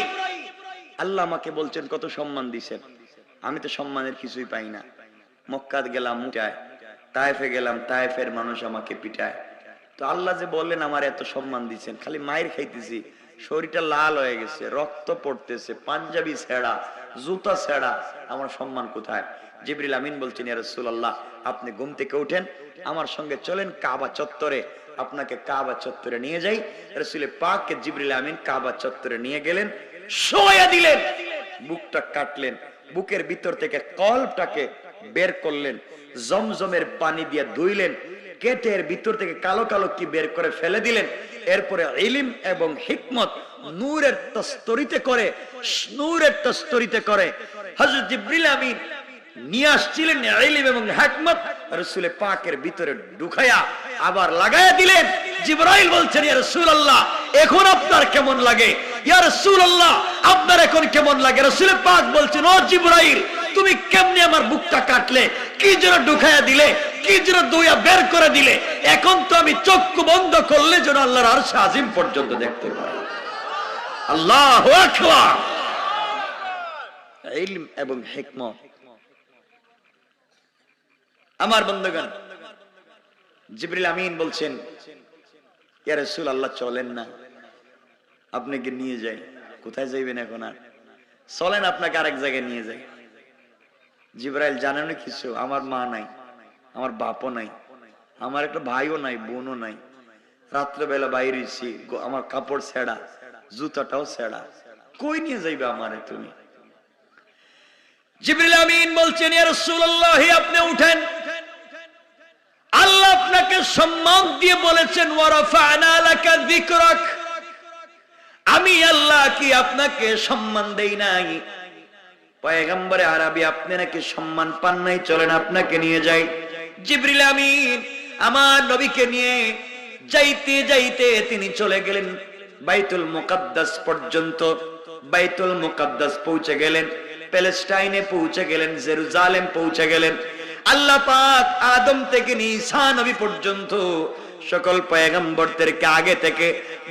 আল্লাহ আমাকে বলছেন কত সম্মান দিয়েছেন, আমি তো সম্মানের কিছুই পাই না। মক্কাত গেলাম মুটায়, তায়েফে গেলাম, তায়েফের মানুষ আমাকে পিটায়, তো আল্লাহ যে বললেন আমার এত সম্মান দিয়েছেন, খালি মায়ের খাইতেছি, শরীরটা লাল হয়ে গেছে, রক্ত পড়তেছে, পাঞ্জাবি ছেঁড়া, জুতা ছেঁড়া, আমার সম্মান কোথায়? জিবরিল আমিন বলছেন, ইয়া রাসূলুল্লাহ আপনি ঘুম থেকে উঠেন, আমার সঙ্গে চলেন কাবা চত্বরে, আপনাকে কাবা চত্বরে নিয়ে যাই। রাসূল পাককে জিবরিল আমিন কাবা চত্বরে নিয়ে গেলেন, শোয়া দিলেন, বুকটা কাটলেন, বুকের ভিতর থেকে কলবটাকে বের করলেন, জমজমের পানি দিয়ে ধুইলেন, কেটের ভিতর থেকে কালো কালো কি বের করে ফেলে দিলেন। এরপরে ইলম এবং হিকমত নূরের তস্তরিতে করে, নূরের তস্তরিতে করে হযরত জিবরিল আমিন নিয়ে আসছিলেন ইলম এবং হিকমত, রাসূল পাকের ভিতরে ঢুকায়া আবার লাগায়া দিলেন। জিবরাইল বলছেন, ইয়া রাসূলুল্লাহ এখন আপনার কেমন লাগে? ইয়া রাসূলুল্লাহ আপনার এখন কেমন লাগে? রাসূল পাক বলছেন, ও জিবরাইল তুমি কেমনে আমার বুকটা কাটলে, কি জন্য ঢুকায়া দিলে, কি জন্য দুইয়া বের করে দিলে? এখন তো আমি চক্ষু বন্ধ করলে যেন আল্লাহর আরশ আজিম পর্যন্ত দেখতে পাই। আল্লাহু আকবার। ইলম এবং হিকমত। আমার বন্ধুগণ, জিবরিল আমিন বলছেন, ইয়া রাসূলুল্লাহ চলেন না, আপনাকে নিয়ে যাই। কোথায় যাইবেন এখন? আর চলেন আপনাকে আরেক জায়গায় নিয়ে যাই। জিবরাইল জানেন না কিছু, আমার মা নাই, আমার বাপও নাই, আমার একটা ভাইও নাই, বোনও নাই, রাত্রেবেলা বাইরে হইছি, আমার কাপড় ছেঁড়া, জুতাটাও ছেঁড়া, কই নিয়ে যাইবে আমারে তুমি? জিবরিল আমিন বলছেন, ইয়া রাসূলুল্লাহ আপনি উঠেন, আল্লাহ আপনাকে সম্মান দিয়ে বলেছেন ওয়া রাফা'না লাকা যিকরাক, আমি আল্লাহ কি আপনাকে সম্মান দেই নাই? পয়গম্বরে আরবি আপনি নাকি সম্মান পান নাই, চলেন আপনাকে নিয়ে যাই। জিবরিল আমিন আমার নবীকে নিয়ে যাইতে যাইতে তিনি চলে গেলেন বাইতুল মুকাদ্দাস পর্যন্ত। বাইতুল মুকাদ্দাস পৌঁছে গেলেন, প্যালেস্টাইনে পৌঁছে গেলেন, জেরুজালেম পৌঁছে গেলেন। আল্লাহ পাক আদম থেকে ঈসা নবী পর্যন্ত সকল পয়গম্বরদেরকে আগে থেকে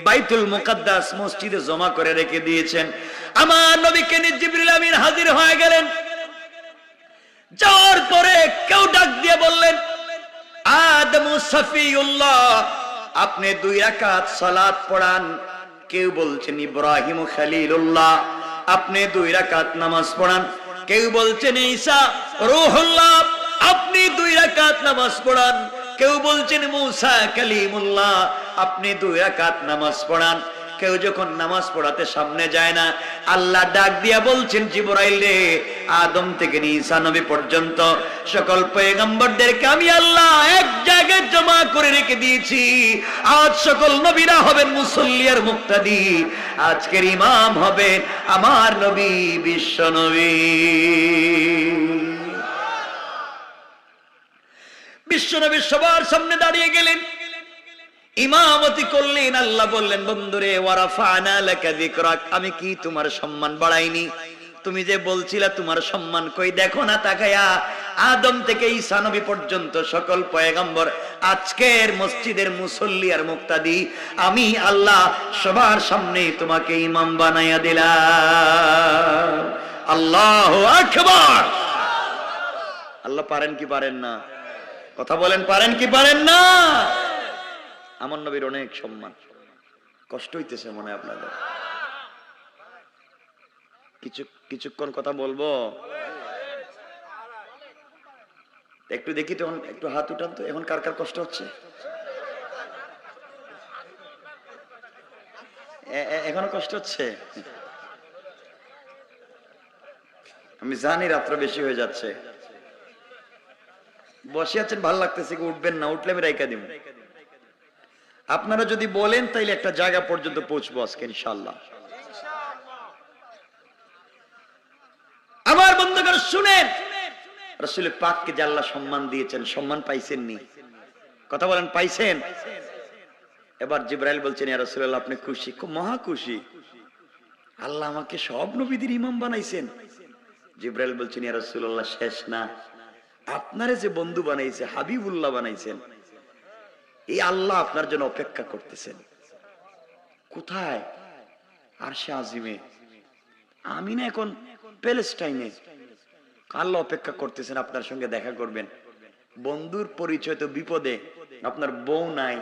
বাইতুল মুকাদ্দাস মসজিদে জমা করে রেখে দিয়েছেন। আমার নবীকে নিয়ে জিবরিল আমিন হাজির হয়ে গেলেন। যাওয়ার পরে কেউ ডাক দিয়ে বললেন, আদম সফিউল্লাহ আপনি 2 রাকাত সালাত পড়ান। কেউ বলছেন ইব্রাহিম খলিলুল্লাহ আপনি 2 রাকাত নামাজ পড়ান। কেউ বলছেন ঈসা রূহুল্লাহ আপনি 2 রাকাত নামাজ পড়ান। কেউ বলছেন মুসা কালিমুল্লাহ আপনি 2 রাকাত নামাজ পড়ান। কেউ যখন নামাজ পড়াতে সামনে যায় না, আল্লাহ ডাক দিয়া বলছেন, জিবরাইল রে, আদম থেকে ঈসা নবী পর্যন্ত সকল পয়গম্বরদেরকে আমি আল্লাহ এক জায়গায় জমা করে রেখে দিয়েছি। আজ সকল নবীরা হবেন মুসল্লি আর মুক্তাদি, আজকের ইমাম হবেন আমার নবী বিশ্ব নবী। বিশ্ব নবী সবার সামনে দাঁড়িয়ে গেলেন, ইমামতি করলেন। আল্লাহ বললেন, বন্ধুরে ওয়া রাফা'না লাকা যিকরাক, আমি কি তোমার সম্মান বাড়াইনি? তুমি যে বলছিলা তোমার সম্মান কই, দেখো না তাকায়া, আদম থেকে ঈসা নবী পর্যন্ত সকল পয়গম্বর আজকের মসজিদের মুসল্লি আর মুক্তাদি আমি আল্লাহ সবার সামনে তোমাকে ইমাম বানাইয়া দিলাম। আল্লাহু আকবার। আল্লাহ পারেন কি পারেন না? কথা বলেন, পারেন কি পারেন না? আমার নবীর অনেক সম্মান। কষ্ট হইতেছে মনে হয় আপনাদের? কিছুক্ষণ কথা বলবো, একটু দেখি তো, একটু হাত উঠান তো, এখন কার কার কষ্ট হচ্ছে? এখনো কষ্ট হচ্ছে? আমি জানি রাত্র বেশি হয়ে যাচ্ছে। বসে আছেন, ভালো লাগতেছে কি? উঠবেন না? উঠলে আমি রাইকা দিব। আপনারা যদি বলেন তাইলে একটা জায়গা পর্যন্ত পৌঁছবো আজকে ইনশাআল্লাহ। আমার বন্ধুগণ শুনেন, রাসূল পাককে যে আল্লাহ সম্মান দিয়েছেন, সম্মান পাইছেন নি? কথা বলেন, পাইছেন? এবার জিবরাইল বলছেন, ইয়া রাসূলুল্লাহ আপনি খুশি? খুব মহা খুশি। আল্লাহ আমাকে সব নবীদের ইমাম বানাইছেন। জিবরাইল বলছেন, ইয়া রাসূলুল্লাহ শেষ না, আপনারে যে বন্ধু বানাইছে, হাবিবুল্লাহ বানাইছেন, এই আল্লাহ আপনার জন্য অপেক্ষা করতেছেন। কোথায়? আরশে আজিমে। আমি না এখন প্যালেস্টাইনে। আল্লাহ অপেক্ষা করতেছেন আপনার সঙ্গে দেখা করবেন। বন্ধুর পরিচয় তো বিপদে। আপনার বউ নাই,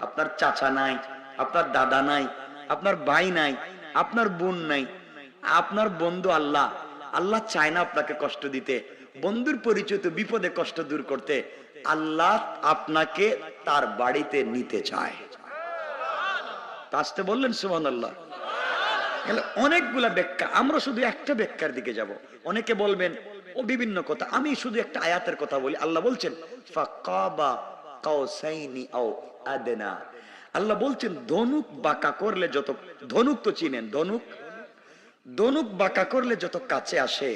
আপনার চাচা নাই, আপনার দাদা নাই, আপনার ভাই নাই, আপনার বোন নাই, আপনার বন্ধু আল্লাহ। আল্লাহ চায় না আপনাকে কষ্ট দিতে। বন্ধুর পরিচয় তো বিপদে কষ্ট দূর করতে। আল্লাহ আপনাকে তার বাড়িতে নিতে চায়। আসতে বললেন সুবহানাল্লাহ। অনেকগুলা ব্যাখ্যা, আমরা শুধু একটা ব্যাখ্যার দিকে যাব। অনেকে বলবেন ও বিভিন্ন কথা, আমি শুধু একটা আয়াতের কথা বলি। আল্লাহ বলছেন ফাকাবা কাউসাইনি আও আদনা। আল্লাহ বলছেন ধনুক বাঁকা করলে যত, ধনুক তো চিনেন, ধনুক, ধনুক বাঁকা করলে যত কাছে আসে,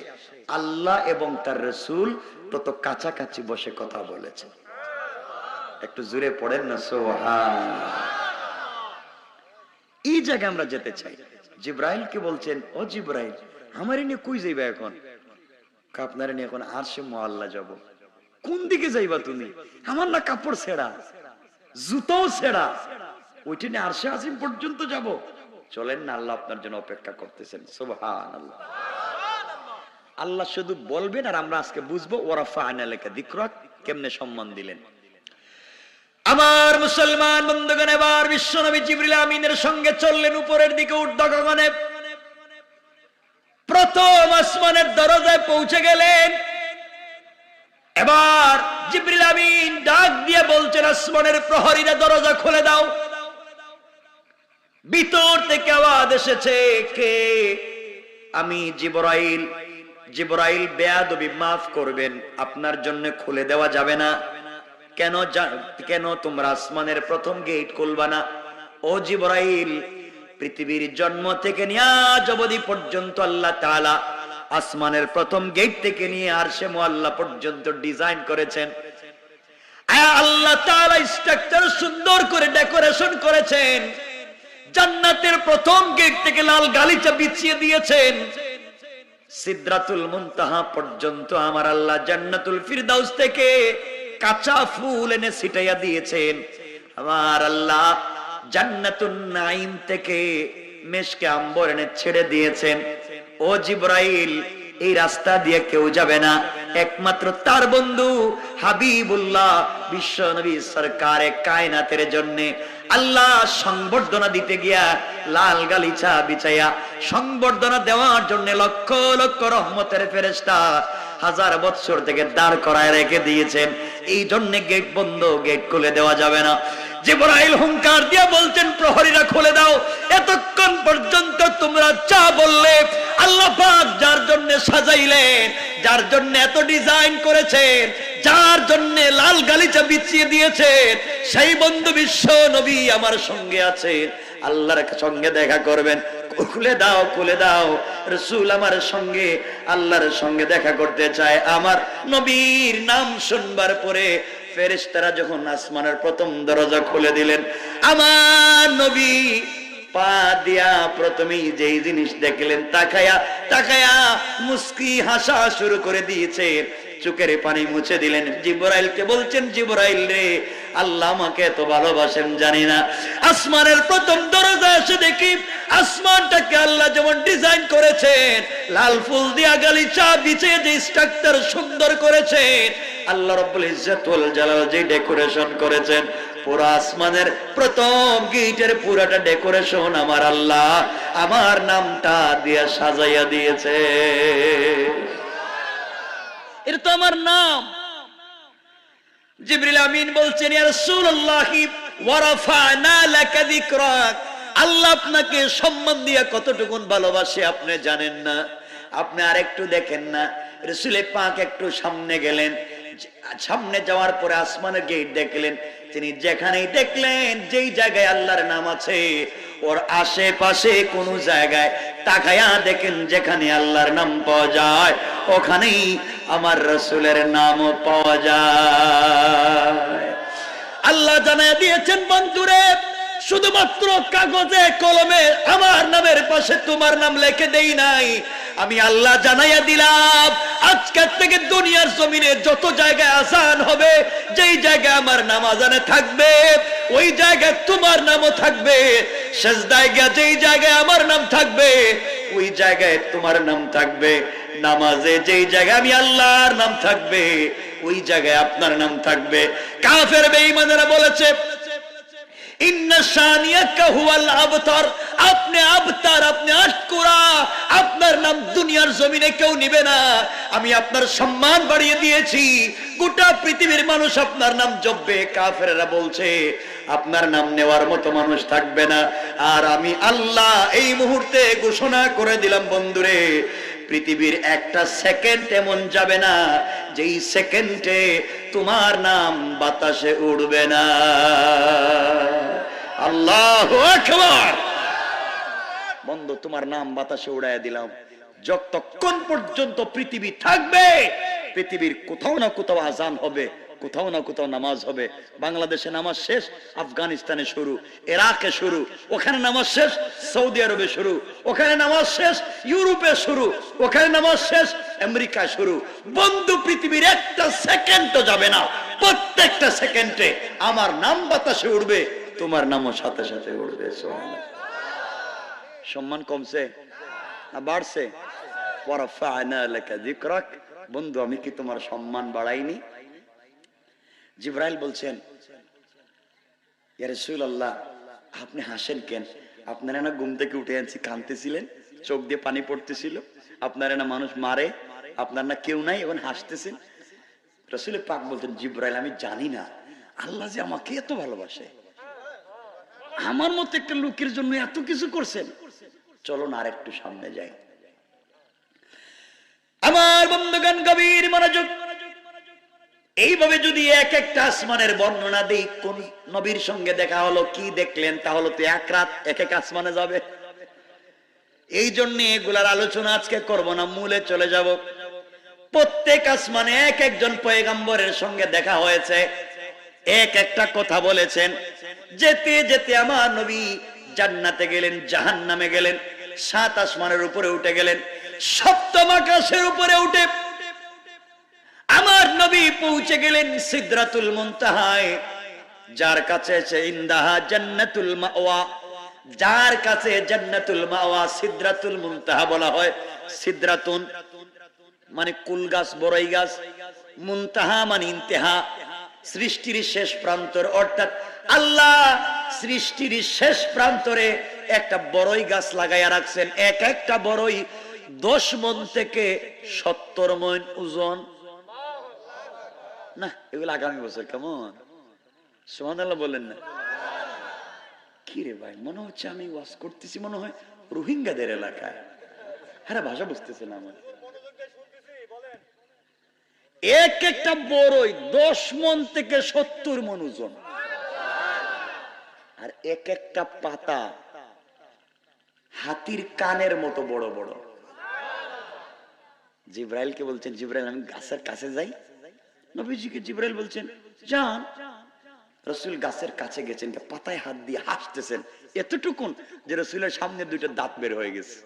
আল্লাহ এবং তার রাসূল তত কাছাকাছি বসে কথা বলেছেন। একটু জোরে পড়েন না সুবহানাল্লাহ। এই জায়গায় আমরা যেতে চাই। জিবরাইলকে বলছেন, ও জিবরাইল আমারে নিয়ে কই যাইবা এখন? আপনারে নিয়ে এখন আরশে মুআল্লা যাব। কোন দিকে যাইবা তুমি? আমার না কাপড় ছেঁড়া, জুতাও ছেঁড়া, ওইটা নিয়ে আরশে আজিম পর্যন্ত যাব? চলেন না, আল্লাহ আপনার জন্য অপেক্ষা করতেছেন। সুবহানাল্লাহ। আল্লাহ শুধু বলবেন আর আমরা আজকে বুঝবো ওয়ারাফা'না লাকা যিকরাক কেমনে সম্মান দিলেন। আমার মুসলমান বন্ধুগণ, এবার বিশ্বনবী জিবরিল আমিনের সঙ্গে চললেন উপরের দিকে, ঊর্ধ্ব গগনে। প্রথম আসমানের দরজায় পৌঁছে গেলেন। এবার জিবরিল আমিন ডাক দিয়ে বলছেন, আসমানের প্রহরীরা দরজা খুলে দাও। ভিতর থেকে আওয়াজ এসেছে, কে? আমি জিবরাইল। জিবরাইল বেয়াদবি, মাফ করবেন, আপনার জন্য খুলে দেওয়া যাবে না। কেন? কেন তোমরা আসমানের প্রথম গেট খুলবা না? ও জিবরাইল, পৃথিবীর জন্ম থেকে নিয়ে আজ অবধি পর্যন্ত আল্লাহ তাআলা আসমানের প্রথম গেট থেকে নিয়ে আরশে মুআল্লা পর্যন্ত ডিজাইন করেছেন। আল্লাহ তাআলা স্ট্রাকচার সুন্দর করে ডেকোরেশন করেছেন। জান্নাতের প্রথম গেট থেকে লাল গালিচা বিছিয়ে দিয়েছেন। সিদরাতুল মুনতাহা পর্যন্ত আমার আল্লাহ জান্নাতুল ফিরদাউস থেকে কাঁচা ফুল এনে ছিটাইয়া দিয়েছেন। আমার আল্লাহ জান্নাতুন নাঈম থেকে মেশকে আম্বর এনে ছেড়ে দিয়েছেন। ও জিবরাইল, এই রাস্তা দিয়ে কেউ যাবে না, একমাত্র তার বন্ধু হাবিবুল্লাহ বিশ্ব নবী সরকারে কায়নাতের জন্য আল্লাহ সংবর্ধনা দিতে গিয়া লাল গালিচা বিছাইয়া সংবর্ধনা দেওয়ার জন্য লক্ষ লক্ষ রহমতের ফেরেশতা হাজার বছর থেকে দাঁড় করায় রেখে দিয়েছেন। এই জন্য গেট বন্ধ, গেট খুলে দেওয়া যাবে না। জিবরাইল হুঙ্কার দিয়ে বলছেন, প্রহরীরা খুলে দাও। এতক্ষণ পর্যন্ত তোমরা যা বললে, আল্লাহ পাক যার জন্য সাজাইলেন, যার জন্য এত ডিজাইন করেছেন, যার জন্য লাল গালিচা বিছিয়ে দিয়েছেন, সেই বন্ধু বিশ্ব নবী আমার সঙ্গে আছেন। আল্লাহর সঙ্গে দেখা করবেন। খুলে দাও, খুলে দাও। রাসূল আমার সঙ্গে, আল্লাহর সঙ্গে দেখা করতে চায়। আমার নবীর নাম শুনবার পরে ফেরেশতারা যখন আসমানের প্রথম দরজা খুলে দিলেন, আমার নবী পা দিয়া প্রথমেই যেই জিনিস দেখলেন, তাকায়া তাকায়া মুস্কি হাসা শুরু করে দিয়েছেন। চোখের পানি মুছে দিলেন। জিবরাইলকে বলছেন, জিবরাইল রে, আল্লাহ আমাকে এত ভালোবাসেন জানি না। আসমানের প্রথম দরজা এসে দেখি আসমানটাকে আল্লাহ যেমন ডিজাইন করেছেন, লাল ফুল দিয়া গালিচা বিছিয়ে যে স্ট্রাকচার সুন্দর করেছেন, আল্লাহ রাব্বুল ইজ্জত ওয়াল জালাল যে ডেকোরেশন করেছেন, পুরো আসমানের প্রথম গেটের পুরাটা ডেকোরেশন আমার আল্লাহ আমার নামটা দিয়া সাজাইয়া দিয়েছে। এটা তো আমার নাম। জিবরিল আমিন বলছেন, ইয়া রাসূলুল্লাহ ওয়া রাফা'না লাকা যিকরাক, আল্লাহ আপনাকে সম্মান দিয়ে কতটুকুন ভালোবাসে আপনি জানেন না। আপনি আরেকটু দেখেন না, রাসূল পাক একটু সামনে গেলেন, সামনে যাওয়ার পরে আসমানের গেট দেখলেন। তিনি যেখানেই দেখলেন যেই জায়গায় আল্লাহর নাম আছে, ওর আশেপাশে কোন জায়গায় তাকায়া দেখেন যেখানে আল্লাহর নাম পাওয়া যায় ওখানেই আমার রাসূলের নামও পাওয়া যায়। আল্লাহ জানায় দিয়েছেন, বন্ধুরে শুধুমাত্র কাগজে কলমে আমার নামের পাশে তোমার নাম লিখে দেই নাই, আমি আল্লাহ জানাইয়া দিলাম আজকের থেকে দুনিয়ার জমিনে যত জায়গায় আযান হবে, যেই জায়গায় আমার নাম আযানে থাকবে ওই জায়গায় তোমার নামও থাকবে। সিজদায় গিয়ে যেই জায়গায় আমার নাম থাকবে ওই জায়গায় তোমার নাম থাকবে। নামাজে যেই জায়গায় আমি আল্লাহর নাম থাকবে ওই জায়গায় আপনার নাম থাকবে। কাফের বেঈমানেরা বলেছে ইন্না শানিয়াকা হুয়াল আবতার, আপনি আবতার, আপনি আটকুরা, আপনার নাম দুনিয়ার জমিনে কেউ নিবে না। আমি আপনার সম্মান বাড়িয়ে দিয়েছি, গোটা পৃথিবীর মানুষ আপনার নাম জপবে। কাফেররা বলছে আপনার নাম নেওয়ার মতো মানুষ থাকবে না। আর আমি আল্লাহ এই মুহূর্তে ঘোষণা করে দিলাম, বন্ধুরে পৃথিবীর একটা সেকেন্ড এমন যাবে না যেই সেকেন্ডে তোমার নাম বাতাসে উড়বে না। আল্লাহু আকবার। বন্ধু তোমার নাম বাতাসে উড়াইয়া দিলাম। যতক্ষণ পর্যন্ত পৃথিবী থাকবে পৃথিবীর কোথাও না কোথাও আযান হবে, কোথাও না কোথাও নামাজ হবে। বাংলাদেশে নামাজ শেষ, আফগানিস্তানে শুরু, ইরাকে শুরু, ওখানে নামাজ শেষ, সৌদি আরবে শুরু, ওখানে নামাজ শেষ, ইউরোপে শুরু, ওখানে নামাজ শেষ, আমেরিকায় শুরু। বন্ধু পৃথিবীর একটা সেকেন্ডও যাবে না, প্রত্যেকটা সেকেন্ডে আমার নাম বাতাসে উড়বে, তোমার নামও সাথে সাথে উড়বে। সম্মান কমছে না বাড়ছে? ওয়ারাফা'না লাকা যিকরাক, বন্ধু আমি কি তোমার সম্মান বাড়াইনি? জিবরাইল বলছেন, ইয়া রাসূলুল্লাহ আপনি হাসেন কেন? আপনারা না ঘুম থেকে উঠে আনছি কাঁদতেছিলেন, চোখ দিয়ে পানি পড়তেছিল, আপনারা না মানুষ মারে, আপনার না কেউ নাই, এখন হাসতেছেন। রাসূল পাক বলতেন, জিবরাইল আমি জানি না আল্লাহ যে আমাকে এত ভালোবাসে, আমার মতো একটা লোকের জন্য এত কিছু করছেন। চলো না আরেকটু সামনে যাই। আমার বন্ধুগণ গভীর মনোযোগ। এইভাবে যদি এক একটা আসমানের বর্ণনা দেই, কোন নবীর সঙ্গে দেখা হলো, কি দেখলেন, তাহলে তো এক রাত এক এক আসমানে যাবে। এই জন্য এগুলার আলোচনা আজকে করব না, মূলে চলে যাব। প্রত্যেক আসমানে এক একজন পয়গম্বরের সঙ্গে দেখা হয়েছে, এক একটা কথা বলেছেন। যেতে যেতে আমার নবী জান্নাতে গেলেন, জাহান্নামে গেলেন, 7 আসমানের উপরে উঠে গেলেন, 7ম আকাশের উপরে উঠে আমার নবী পৌঁছে গেলেন সিদরাতুল মুনতাহায়, যার কাছে আছে ইনদাহা জান্নাতুল মাওয়া, যার কাছে জান্নাতুল মাওয়া সিদরাতুল মুনতাহা বলা হয়। সিদরাতুন মানে কুল গাছ, বড়ই গাছ, মুনতাহা মানে ইন্তেহা, সৃষ্টির শেষ প্রান্তর। অর্থাৎ আল্লাহ সৃষ্টির শেষ প্রান্তরে একটা বড়ই গাছ লাগাইয়া রাখছেন। এক একটা বড়ই 10 মণ থেকে 70 মণ ওজন। না এগুলো আগামী বছর কেমন? সুবহানাল্লাহ বলেন না? কি রে ভাই, মনে হচ্ছে আমি ওয়াজ করতেছি মনে হয় রোহিঙ্গাদের এলাকায়। হ্যাঁ ভাষা বুঝতেছে না আমার। এক একটা বড়ই 10 মণ থেকে 70 মণ ওজন, আর এক একটা পাতা হাতির কানের মতো বড় বড়। জিবরাইলকে বলছেন, জিবরাইল আমি গাছের কাছে যাই। নবীজিকে জিবরাইল বলছেন যান। রাসূল গাছের কাছে গেছেন, পাতায় হাত দিয়ে হাসতেছেন এতটুকুন যে রাসূলের সামনে 2টা দাঁত বের হয়ে গেছে।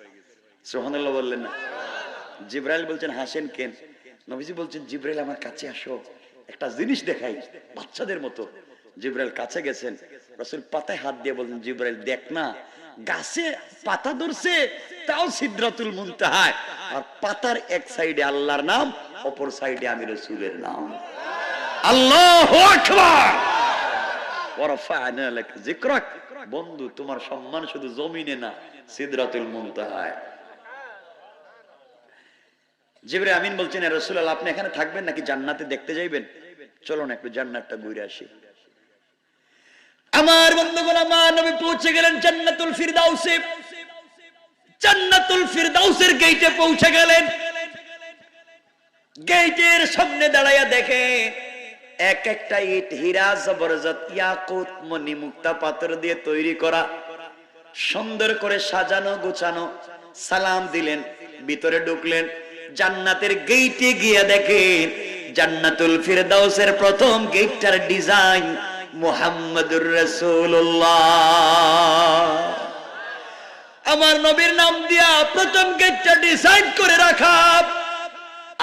সুবহানাল্লাহ বললেন না? জিবরাইল বলছেন হাসেন কেন? নবীজি বলছেন জিবরাইল আমার কাছে আসো, একটা জিনিস দেখাই, বাচ্চাদের মতো। জিবরাইল কাছে গেছেন, রাসূল পাতায় হাত দিয়ে বলছেন জিবরাইল দেখ না, গাছে পাতা ধরছে তাও সিদরাতুল মুনতাহায়, আর পাতার এক সাইডে আল্লাহর নাম, অপর সাইডে আমি রাসূলের নাম। আল্লাহু আকবার। ওয়ারাফা'না লাকা যিকরাক, বন্ধু তোমার সম্মান শুধু জমিনে না, সিদরাতুল মুনতাহায়। জিবরাইল আমিন বলছেন, ইয়া রাসূলুল্লাহ আপনি এখানে থাকবেন নাকি জান্নাতে দেখতে যাইবেন? চলো না একটু জান্নাতটা ঘুরে আসি। আমার বন্ধুগণ, আমার নবী পৌঁছে গেলেন জান্নাতুল ফিরদাউসে। জান্নাতুল ফিরদাউসের গেটে পৌঁছে গেলেন। গেটের সামনে দাঁড়াইয়া দেখে এক একটা ইট হীরা জবরদস্ত ইয়াকুত মণি মুক্তা পাথর দিয়ে তৈরি করা, সুন্দর করে সাজানো গোছানো। সালাম দিলেন, ভিতরে ঢুকলেন। জান্নাতের গেটে গিয়ে দেখেন জান্নাতুল ফিরদাউসের প্রথম গেটটার ডিজাইন মুহাম্মাদুর রাসূলুল্লাহ। আমার নবীর নাম দিয়া প্রথম গেটটা ডিজাইন করে রাখা।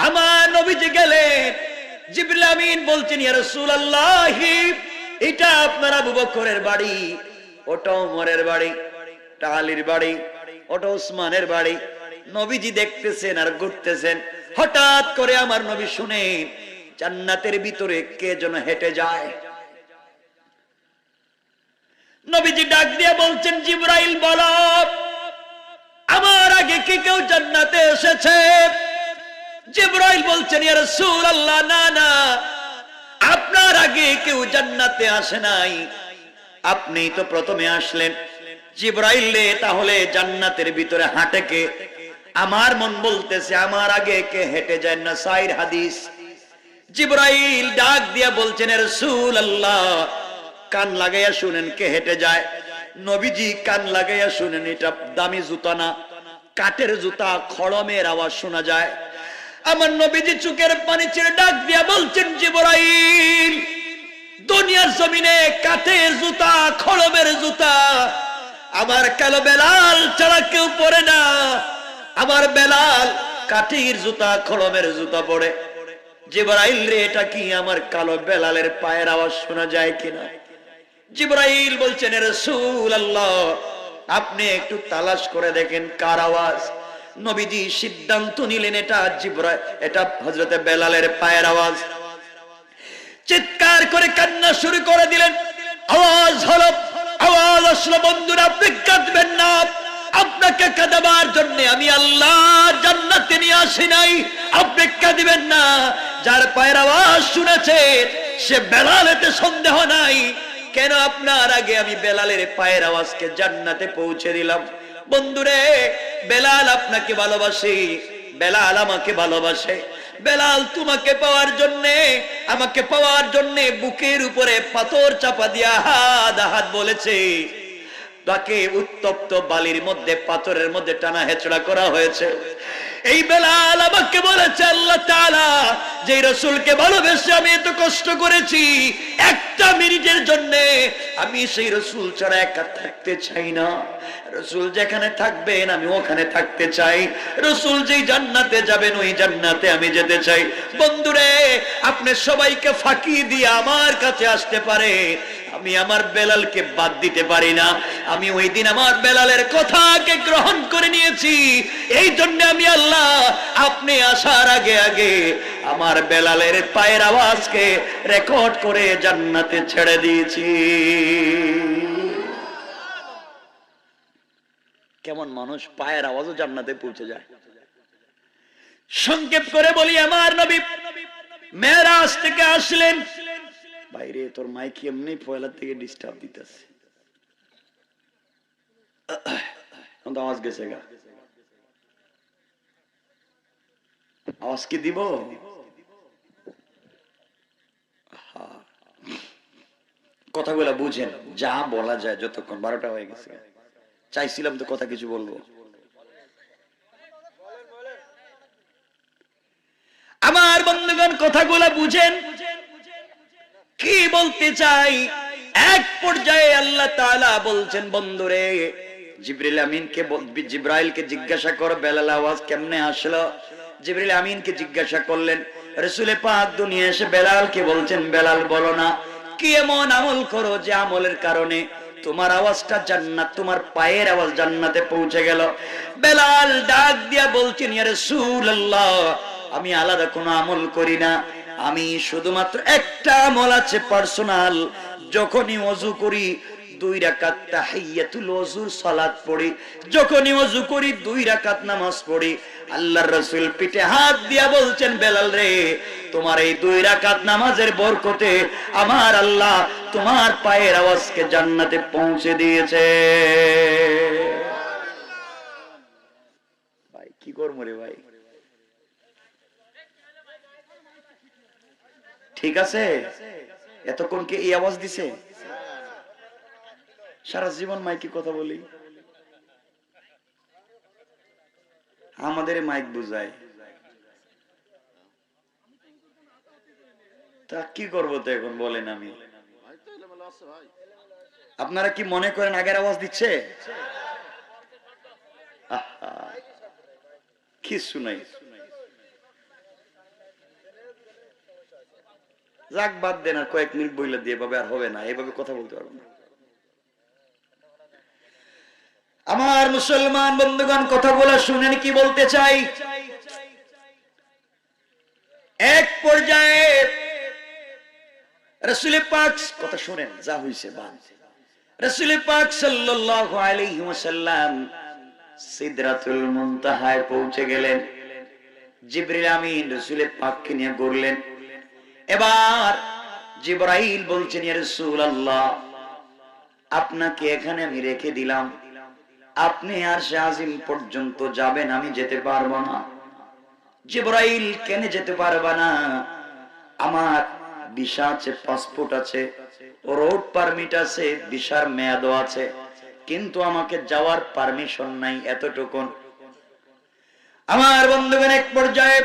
আমার নবীজি গেলেন, জিবরিল আমিন বলছেন, ইয়া রাসূলুল্লাহ, এটা আপনার আবু বকরের বাড়ি, ওটা ওমরের বাড়ি, ওটা আলীর বাড়ি, ওটা ওসমানের বাড়ি। নবীজি দেখতেছেন আর ঘুরতেছেন। হঠাৎ করে আমার নবী শুনেন জান্নাতের ভিতরে কে যেন হেঁটে যায়। নবীজি ডাক দিয়ে বলছেন, জিবরাইল বলো, আমার আগে কি কেউ জান্নাতে এসেছে? জিবরাইল বলছেন, ইয়া রাসূলুল্লাহ, না না, আপনার আগে কেউ জান্নাতে আসে নাই, আপনি তো প্রথমে আসলেন। জিবরাইল রে, তাহলে জান্নাতের ভিতরে হাঁটে কে? আমার মন বলতেছে আমার আগে কে হেঁটে যায় না। সাইর হাদিস। জিবরাইল ডাক দিয়া বলছেন, ইয়া রাসূলুল্লাহ, কান লাগাইয়া শুনেন কে হেঁটে যায়। নবীজি কান লাগাইয়া শুনেন, এটা দামি জুতা না, কাঠের জুতা, খড়মের আওয়াজ শোনা যায়। আমার নবীজি চোখের পানি ছেড়ে ডাক দিয়া বলছেন, জিবরাইল, দুনিয়ার জমিনে কাঠের জুতা, খড়মের জুতা আমার কালো বেলাল ছাড়া কেউ পরে না। আমার বেলাল কাঠের জুতা, খড়মের জুতা পরে। জিবরাইল রে, এটা কি আমার কালো বেলালের পায়ের আওয়াজ শোনা যায় কিনা? জিবরাইল বলছেন, রাসূলুল্লাহ, আপনি একটু তালাশ করে দেখেন কার আওয়াজ। নবীজি সিদ্ধান্ত নিলেন এটা হযরতে বেলালের পায়ের আওয়াজ। চিৎকার করে কান্না শুরু করে দিলেন। আওয়াজ হলো, আওয়াজ আসলো, বন্ধুরা আপনি কাঁদবেন না, আপনাকে কাঁদাবার জন্য আমি আল্লাহ জান্নাতে নিয়ে আসি নাই, আপনি কাঁদবেন না। যার পায়ের আওয়াজ শুনেছে সে বেলাল, এতে সন্দেহ নাই। কেন আপনার আগে আমি বেলালের পায়ের আওয়াজকে জান্নাতে পৌঁছে দিলাম। বন্ধুরে, বেলাল আপনাকে ভালোবাসে, বেলাল আমাকে ভালোবাসে। বেলাল তোমাকে পাওয়ার জন্য, আমাকে পাওয়ার জন্য বুকের উপরে পাথর চাপা দিয়া হাত বলেছে। তাকে উত্তপ্ত বালির মধ্যে, পাথরের মধ্যে টানা হেচড়া করা হয়েছে। এই বেলাল আমাকে বলেছে, আল্লাহ তাআলা যে রাসূলকে ভালোবেসে আমি এত কষ্ট করেছি, একটা মিনিটের জন্য আমি সেই রাসূল ছাড়া একা থাকতে চাই না। রাসূল যেখানে থাকবেন আমি ওখানে থাকতে চাই। রাসূল যেই জান্নাতে যাবেন ওই জান্নাতে আমি যেতে চাই। বন্ধুরে, আপনি সবাইকে ফাঁকি দিয়ে আমার কাছে আসতে পারে, আমি আমার বেলালকে বাদ দিতে পারি না। আমি ওই দিন আমার বেলালের কথাকে গ্রহণ করে নিয়েছি। এই জন্য আমি আল্লাহ আপনি আসার আগে আগে আমার বেলালের পায়ের আওয়াজকে রেকর্ড করে জান্নাতে ছেড়ে দিয়েছি। কেমন মানুষ, পায়ের আওয়াজও জান্নাতে পৌঁছে যায়। সংক্ষেপ করে বলি, আমার নবী মেরাজ থেকে আসলেন। বাইরে তোর মাইক এমনি পয়লা থেকে ডিস্টার্ব দিতেছে, আওয়াজ গেছে গা, আওয়াজ কি দিব? কথাগুলা বুঝেন, যা বলা যায় যতক্ষণ 12টা হয়ে গেছে। চাইছিলাম তো কথা কিছু বলবো। আমার বন্ধুগণ, কথাগুলা বুঝেন কি বলতে চাই। এক পর্যায়ে আল্লাহ তাআলা বলছেন, বন্ধুরে, জিবরাইলকে জিজ্ঞাসা কর বেলাল আওয়াজ কেমনে আসলো। জিবরিল আমিনকে জিজ্ঞাসা করলেন। রাসূল পাক দুনিয়া এসে বেলালকে বলছেন, বেলাল বলো না কি এমন আমল করো যে আমলের কারণে তোমার আওয়াজটা জান্নাত, তোমার পায়ের আওয়াজ জান্নাতে পৌঁছে গেল। বেলাল ডাক দিয়া বলছেন, ইয়া রাসূলুল্লাহ, আমি আলাদা কোনো আমল করি না, আমি শুধুমাত্র একটা আমল আছে পার্সোনাল। যখনই ওযু করি 2 রাকাত তাহিয়াতুল ওযুর সালাত পড়ি, যখনই ওযু করি 2 রাকাত নামাজ পড়ি, আল্লাহর রাসূল পিঠে হাত দিয়া বলছেন, বেলাল রে, তোমার এই 2 রাকাত নামাজের বরকতে আমার আল্লাহ তোমার পায়ের আওয়াজকে জান্নাতে পৌঁছে দিয়েছে। ভাই কি করবো রে ভাই, ঠিক আছে? এতক্ষণ কি এই আওয়াজ দিছে? সারা জীবন মাইকে কথা বলি, আমাদের মাইক বুঝায়, তা কি করবো তো এখন বলেন? আমি আপনারা কি মনে করেন আগের আওয়াজ দিচ্ছে? কিছু নাই, যাক বাদ দেন, আর কয়েক মিনিট বইলে দিয়ে এভাবে আর হবে না, এভাবে কথা বলতে পারবো না। আমার মুসলমান বন্ধুগণ, কথা বলা শুনেন কি বলতে চাই। এক পর্যায়ে রাসূল পাক, কথা শুনেন, যা হইছে বাদ। রাসূল পাক সাল্লাল্লাহু আলাইহি ওয়াসাল্লাম সিদরাতুল মুনতাহায় পৌঁছে গেলেন। জিবরিল আমিন রাসূল পাককে নিয়ে ঘুরলেন। এবার জিবরাইল বলছেন, ইয়া রাসূলুল্লাহ, আপনাকে এখানে আমি রেখে দিলাম, আপনি আরশে আজিম পর্যন্ত যাবেন, আমি যেতে পারবো না। জিবরাইল, কেন যেতে পারবা না? আমার ভিসা আছে, পাসপোর্ট আছে, রোড পারমিট আছে, ভিসার মেয়াদও আছে, কিন্তু আমাকে যাওয়ার পারমিশন নাই, এতটুকুন। আমার বন্ধুগণ, এক পর্যায়ে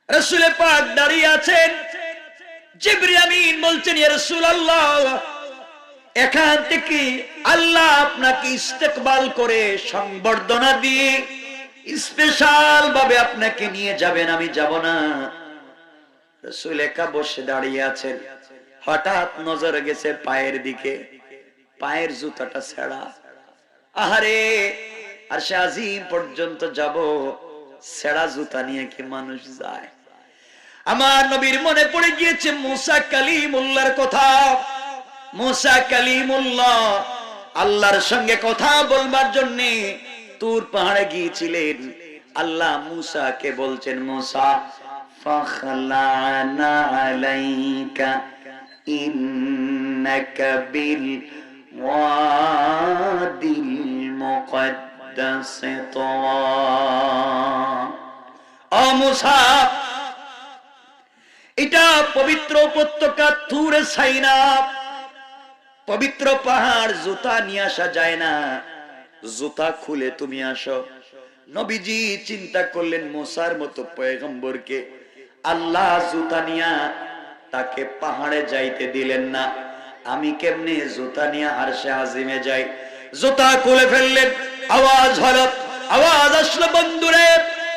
রাসূল পাক দাঁড়িয়ে আছেন। জিবরিল আমিন বলছেন, ইয়া রাসূলুল্লাহ, এখান থেকে আল্লাহ আপনাকে ইস্তেকবাল করে সংবর্ধনা দিয়ে স্পেশাল ভাবে আপনাকে নিয়ে যাবেন, আমি যাব না। রাসূল একা বসে দাঁড়িয়ে আছেন। হঠাৎ নজর গেছে পায়ের দিকে, পায়ের জুতাটা ছেঁড়া। আহারে, আরশে আজিম পর্যন্ত যাব, ছেঁড়া জুতা নিয়ে কি মানুষ যায়? আমার নবীর মনে পড়ে গিয়েছে মুসা কালিমুল্লাহর কথা। মুসা কালিমুল্লাহ আল্লাহর সঙ্গে কথা বলবার জন্য তুর পাহাড়ে গিয়েছিলেন। আল্লাহ মুসাকে বলছেন, মুসা ফাখলানা আলাইকা ইন্নাকা বিল ওয়াদিল মুকদ্দাস তাওয়া। ও মুসা, এটা পবিত্র উপত্যকা তুরে সাইনা, পবিত্র পাহাড়, জুতা নিয়ে আসা যায় না, জুতা খুলে তুমি আসো। নবীজি চিন্তা করলেন, মুসার মতো পয়গম্বরকে আল্লাহ জুতা নিয়া তাকে পাহাড়ে যাইতে দিলেন না, আমি কেমনে জুতা নিয়ে আরশে আজিমে যাই? জুতা খুলে ফেললেন। আওয়াজ হলো, আওয়াজ আসলো, বন্ধুরে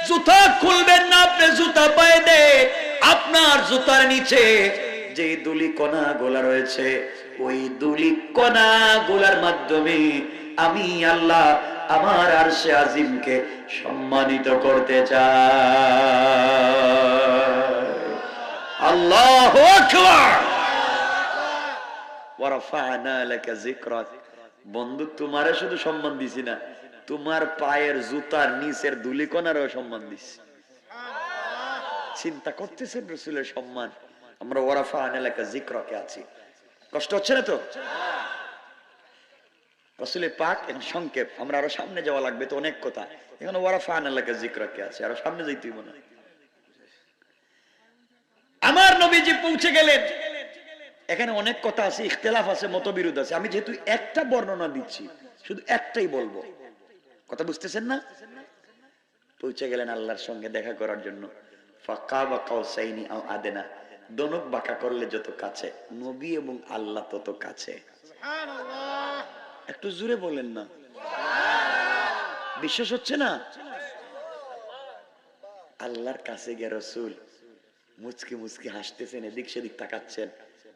জুতা খুলবেন না, আপনি জুতা পায়ে দে। আপনার জুতার নিচে যে দুলি কণা গোলা রয়েছে, ওই দুলি কণা গোলার মাধ্যমে আমি আল্লাহ আমার আরশে আজিমকে সম্মানিত করতে চাই। আল্লাহু আকবার। ওয়া রাফা'না লাকা যিকরাক। বন্ধু, তোমারে শুধু সম্মান দিছি না, তোমার পায়ের জুতার নিচের ধুলি কণারও সম্মান দিছি। চিন্তা করতেছেন রাসূলের সম্মান? আমরা ওয়া রাফা'না লাকা যিকরাকে আছি। কষ্ট হচ্ছে না তো? রাসূলের পাক এর সংক্ষেপ, আমরা আরো সামনে যাওয়া লাগবে তো, অনেক কথা। এখানে ওয়া রাফা'না লাকা যিকরাকে আছে, আরো সামনে যাইতেই মনে হয়। আমার নবীজি পৌঁছে গেলেন। এখানে অনেক কথা আছে, ইখতিলাফ আছে, মতবিরোধ আছে। আমি যেহেতু একটা বর্ণনা দিচ্ছি, শুধু একটাই বলবো, কথা বুঝতেছেন না? পৌঁছে গেলেন আল্লাহর সঙ্গে দেখা করার জন্য। ফাকাবা কাউসাইনি আও আদনা, দনক বাঁকা করলে যত কাছে, নবী এবং আল্লাহ তত কাছে। সুবহানাল্লাহ। একটু জোরে বলেন না, বিশ্বাস হচ্ছে না? আল্লাহর কাছে গিয়ে রাসূল মুচকি মুচকি হাসতেছেন, এদিক সেদিক তাকাচ্ছেন।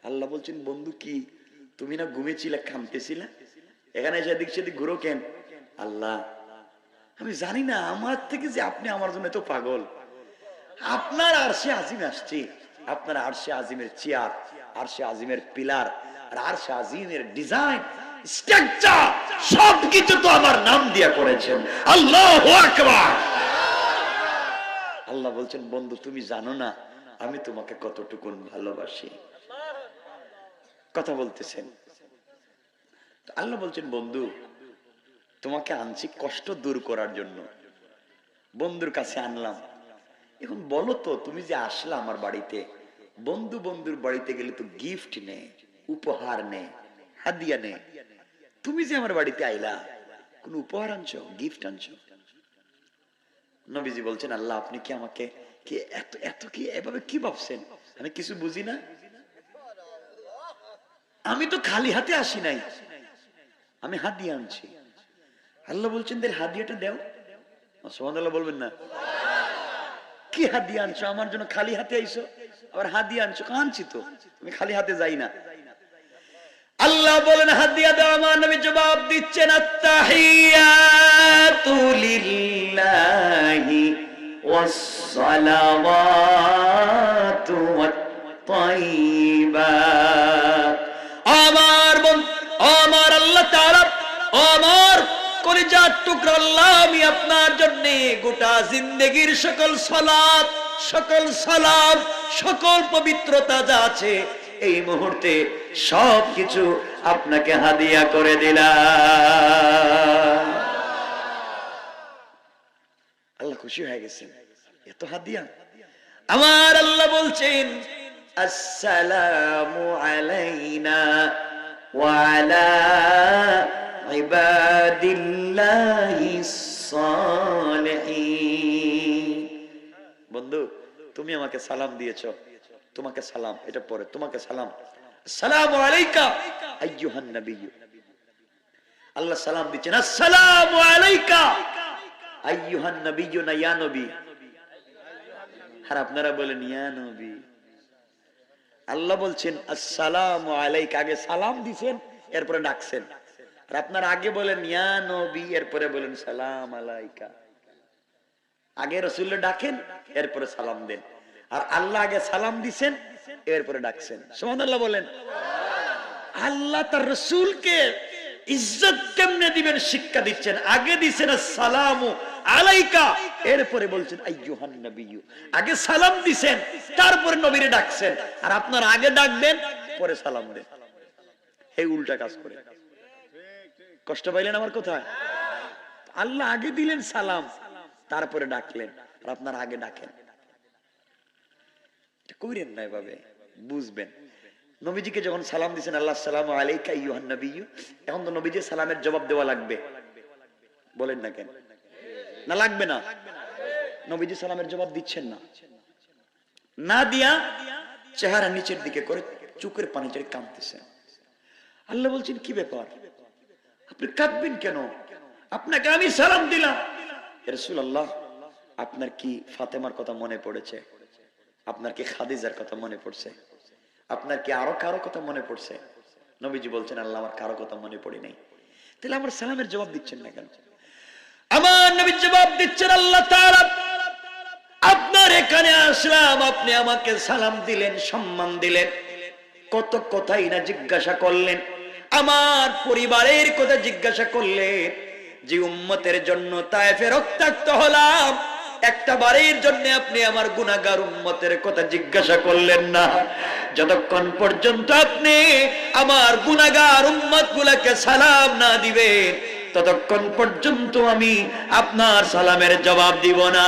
আল্লাহ বলছেন, বন্ধু কি তুমি না ঘুমেছিলে, কাঁদতেছিলে, এখানে এসে এদিক সেদিক ঘুরো কেন? আল্লাহ, আমি জানি না আমার থেকে যে আপনি আমার জন্য এত পাগল। আপনার আরশে আজিম আসছি, আপনার আরশে আজিমের চেয়ার, আরশে আজিমের পিলার, আর আরশ আজিমের ডিজাইন, স্ট্রাকচার সবকিছু তো আমার নাম দিয়া করেছেন। আল্লাহু আকবার। আল্লাহ বলছেন, বন্ধু তুমি জানো না আমি তোমাকে কতটুকু ভালোবাসি। কথা বলতেছেন। আল্লাহ বলছেন, বন্ধু তোমাকে আনছি কষ্ট দূর করার জন্য, বন্ধুর কাছে আনলাম। এখন বলো তো, তুমি যে আসলা আমার বাড়িতে, বন্ধুর বাড়িতে গেলে তো গিফট নে, উপহার নে, হাদিয়া নে। তুমি যে আমার বাড়িতে আইলা, কোন উপহার আনছো, গিফট আনছো? নবীজি বলছেন, আল্লাহ আপনি কি আমাকে কি এত এত কি এভাবে কি ভাবছেন? আমি কিছু বুঝি না? আমি তো খালি হাতে আসি নাই, আমি হাদিয়া আনছি। আল্লাহ বলছেন, দের হাদিয়াটা দাও। সুবহানাল্লাহ বলবেন না? কি হাদিয়া আনছো? আমার জন্য খালি হাতে আইছো, আবার হাদিয়া আনছো? আনছি তো, আমি খালি হাতে যাই না। আল্লাহ বলেন হাদিয়া দাও। আমার নবী জবাব দিচ্ছেন, আত্তাহিয়াতু লিল্লাহি ওয়াস সালাওয়াতু ওয়াত তাইয়্যিবাত। আমার আল্লাহ তাআলা, আমার কলিজার টুকরা আল্লাহ, আমি আপনার জন্য গোটা জিন্দেগীর সকল সালাত, সকল সালাম, সকল পবিত্রতা যা আছে এই মুহূর্তে সবকিছু আপনাকে হাদিয়া করে দিলাম। আল্লাহ খুশি হয়ে গেছেন, এত হাদিয়া। আমার আল্লাহ বলছেন, আসসালামু আলাইনা ওয়া আলা ইবাদিল্লাহিস সালিহিন। বন্ধু তুমি আমাকে সালাম দিয়েছো, তোমাকে সালাম, এটা পরে তোমাকে সালাম। আসসালামু আলাইকা আইয়ুহান নবিয়্যু। আল্লাহ সালাম দিচ্ছেন, আসসালামু আলাইকা আইয়ুহান নবিয়্যু, না ইয়া নবী। আর আপনারা বলেন ইয়া নবী। আল্লাহ বলছেন আসসালামু আলাইকা, আগে সালাম দিবেন এরপরে ডাকছেন। আর আপনারা আগে বলেন ইয়া নবী, এরপরে বলেন সালাম আলাইকা। আগে রাসূলকে ডাকেন, এরপরে সালাম দেন। আর আল্লাহ আগে সালাম দিছেন, এরপরে ডাকছেন। সুবহানাল্লাহ বলেন। আল্লাহ তার রাসূলকে ইজ্জত কেমনে দিবেন শিক্ষা দিচ্ছেন। আগে দিছেন আসসালামু আলাইকা, এরপরে বলছেন আইয়ুহান নবিয়্যু। আগে সালাম দিছেন, তারপরে নবীরে ডাকছেন। আর আপনারা আগে ডাকবেন, পরে সালাম দেন। এই উল্টা কাজ করে। কষ্ট পাইলেন আমার কথায়? আল্লাহ আগে দিলেন সালাম, তারপরে ডাকলেন, আর আপনারা আগে ডাকেন। কইরেন না এভাবে, বুঝবেন। নবীজিকে যখন সালাম দিয়েছেন, আল্লাহ আসসালামু আলাইকা আইয়ুহান নবিয়্যু, এখন তো নবীজির সালামের জবাব দেওয়া লাগবে। বলেন না কেন? না লাগবে না? নবীজি সালামের জবাব দিচ্ছেন না, না দিয়া চেহারা নিচের দিকে করে চোখের পানি ছেড়ে কাঁদতেছেন। আল্লাহ বলছেন, কি ব্যাপার, আপনি কাঁদবেন কেন? আপনাকে আমি সালাম দিলাম। রাসূলুল্লাহ, আপনার কি ফাতেমার কথা মনে পড়েছে? আপনার কি খাদিজার কথা মনে পড়ছে? আপনার কি আরো কারো কথা মনে পড়ছে? নবীজি বলছেন, আল্লাহ আমার কারো কথা মনে পড়ে নাই। তাহলে আমার সালামের জবাব দিচ্ছেন না কেন? আমার নবী জবাব দিচ্ছেন, আল্লাহ তাআলা আপনার এখানে আসলাম, আপনি আমাকে সালাম দিলেন, সম্মান দিলেন, কত কথাই না জিজ্ঞাসা করলেন, আমার পরিবারের কথা জিজ্ঞাসা করলেন, যে উম্মতের জন্য তায়েফে রক্তাক্ত হলাম, একটা বারের জন্য আপনি আমার গুনাহগার উম্মতের কথা জিজ্ঞাসা করলেন না। যতক্ষণ পর্যন্ত আপনি আমার গুনাহগার উম্মতগুলোকে সালাম না দিবেন, ততক্ষণ পর্যন্ত আমি আপনার সালামের জবাব দিব না।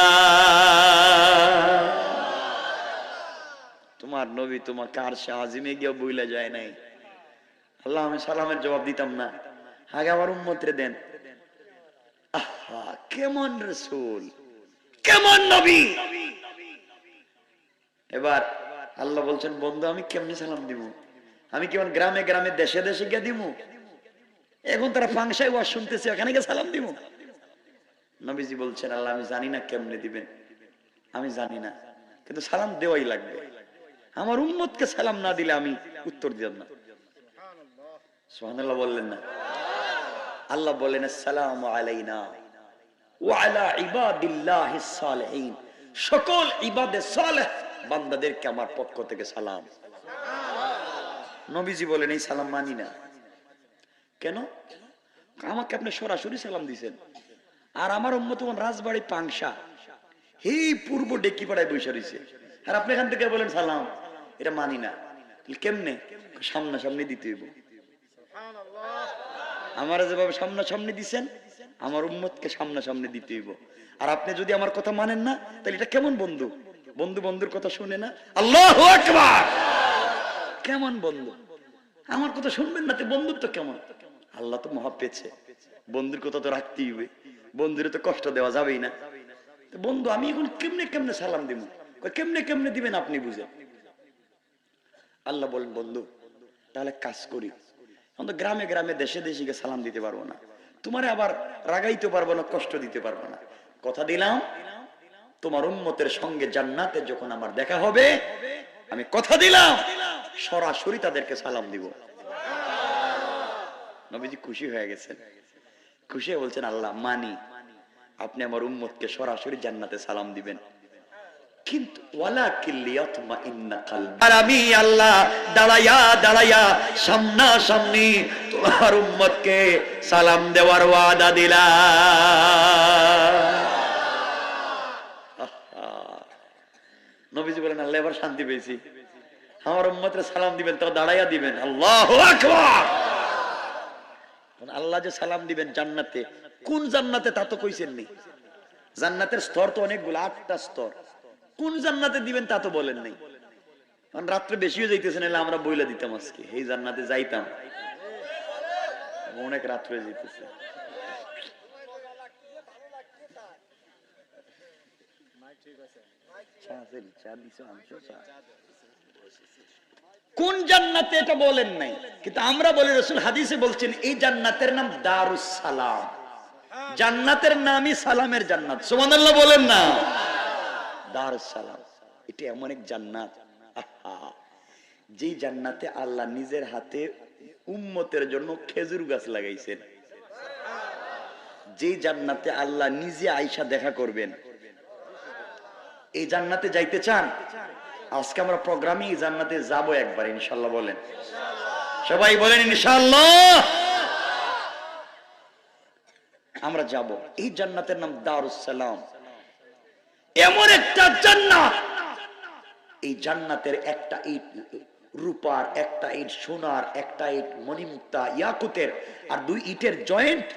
তোমার নবী তোমাকে আরশে আজিমে গিয়ে বইলা যায় নাই, আল্লাহ আমি সালামের জবাব দিতাম না, আগে আমার উম্মতরে দেন। আহা, কেমন রাসূল, কেমন নবী। এবার আল্লাহ বলছেন, বন্ধু আমি কেমনে সালাম দিব? আমি কেমন গ্রামে গ্রামে দেশে দেশে গিয়ে দিব? এখন তারা ফাংশায় ওয়াজ শুনতেছে, এখানে গিয়ে সালাম দিব? নবীজি বলছেন, আল্লাহ আমি জানি না কেমনে দিবেন, আমি জানি না, কিন্তু সালাম দেওয়াই লাগবে। আমার উম্মতকে সালাম না দিলে আমি উত্তর দিলাম না। সুবহানাল্লাহ বললেন না? আল্লাহ বলেন, আসসালামু আলাইনা ওয়া আলা ইবাদিল্লাহিস সালিহিন, সকল ইবাদে সালেহ বান্দাদেরকে আমার পক্ষ থেকে সালাম। নবীজি বলেন এই সালাম মানি না। কেন? আমাকে আপনি সরাসরি সালাম দিছেন, আর আমার উম্মত রাজবাড়ি পাংশা এই পূর্ব ডেকি পাড়ায় বসে রয়েছে, আর আপনি এখান থেকে বলেন সালাম, এটা মানি না। কেমনে? সামনাসামনি দিতে হইব। আমার যেভাবে সামনাসামনি দিছেন আমার উম্মতকে সামনাসামনি দিতে হইব। আর আপনি যদি আমার কথা মানেন না তাহলে এটা কেমন বন্ধু? বন্ধু বন্ধুর কথা শুনে না? আল্লাহু আকবার! কেমন বন্ধু? আমার কথা শুনবেন না তো বন্ধুত্ব কেমন? আল্লাহ তো মহা পেয়েছে, বন্ধুর কথা তো রাখতেই হবে, বন্ধুরে তো কষ্ট দেওয়া যাবেই না। বন্ধু আমি এখন কেমনে কেমনে সালাম দিব? কেমনে কেমনে দিবেন আপনি বুঝেন। আল্লাহ বলেন বন্ধু তাহলে কাজ করি, আমরা গ্রামে গ্রামে দেশে দেশে গিয়ে সালাম দিতে পারবো না, তোমারে আবার রাগাইতে পারবো না, কষ্ট দিতে পারবো না। কথা দিলাম তোমার উম্মতের সঙ্গে জান্নাতে যখন আমার দেখা হবে, আমি কথা দিলাম সরাসরি তাদেরকে সালাম দিব। নবীজি খুশি হয়ে গেছেন, খুশি হয়ে বলছেন আল্লাহ মানি, আপনি আমার উম্মতকে সরাসরি জান্নাতে সালাম দিবেন, কিন্তু আমি আল্লাহ দাঁড়াইয়া দাঁড়াইয়া সামনা সামনি তোমার উম্মতকে সালাম দেওয়ার ওয়াদা দিলাম। নবীজি বলেন আল্লাহ এবার শান্তি পেয়েছি, আমার উম্মতরে সালাম দিবেন তো দাঁড়াইয়া দিবেন। আল্লাহু আকবার! আল্লাহ যে সালাম দিবেন জান্নাতে, কোন জান্নাতে তা তো কইছেন নি। জান্নাতের স্তর তো অনেকগুলো, 8টা স্তর, কোন জান্নাতে দিবেন তা তো বলেন নাই। রাত্রে বেশিও যাইতেছে না, আমরা বইলা দিতাম আজকে এই জান্নাতে যাইতাম, অনেক রাত্রে যাইতেছে। কোন জান্নাতে এটা বলেন নাই, কিন্তু আমরা বলি রাসূল হাদিসে বলছেন এই জান্নাতের নাম দারুস সালাম, জান্নাতের নামই সালামের জান্নাত। সুবহানাল্লাহ বলেন না? দারুস সালাম এটা এমন এক জান্নাত, যে জান্নাতে আল্লাহ নিজের হাতে উম্মতের জন্য খেজুর গাছ লাগাইছেন, যে জান্নাতে আল্লাহ নিজে আয়েশা দেখা করবেন। এই জান্নাতে যাইতে চান? আজকে আমরা প্রোগ্রামে এই জান্নাতে যাব একবার ইনশাআল্লাহ। বলেন সবাই, বলেন ইনশাআল্লাহ আমরা যাব। এই জান্নাতের নাম দারুস সালাম, এমন একটা জান্নাত, এই জান্নাতের একটা ইট রূপার, একটা ইট সোনার, একটা ইট মণিমুক্তা ইয়াকুতের, আর 2 ইটের জয়েন্ট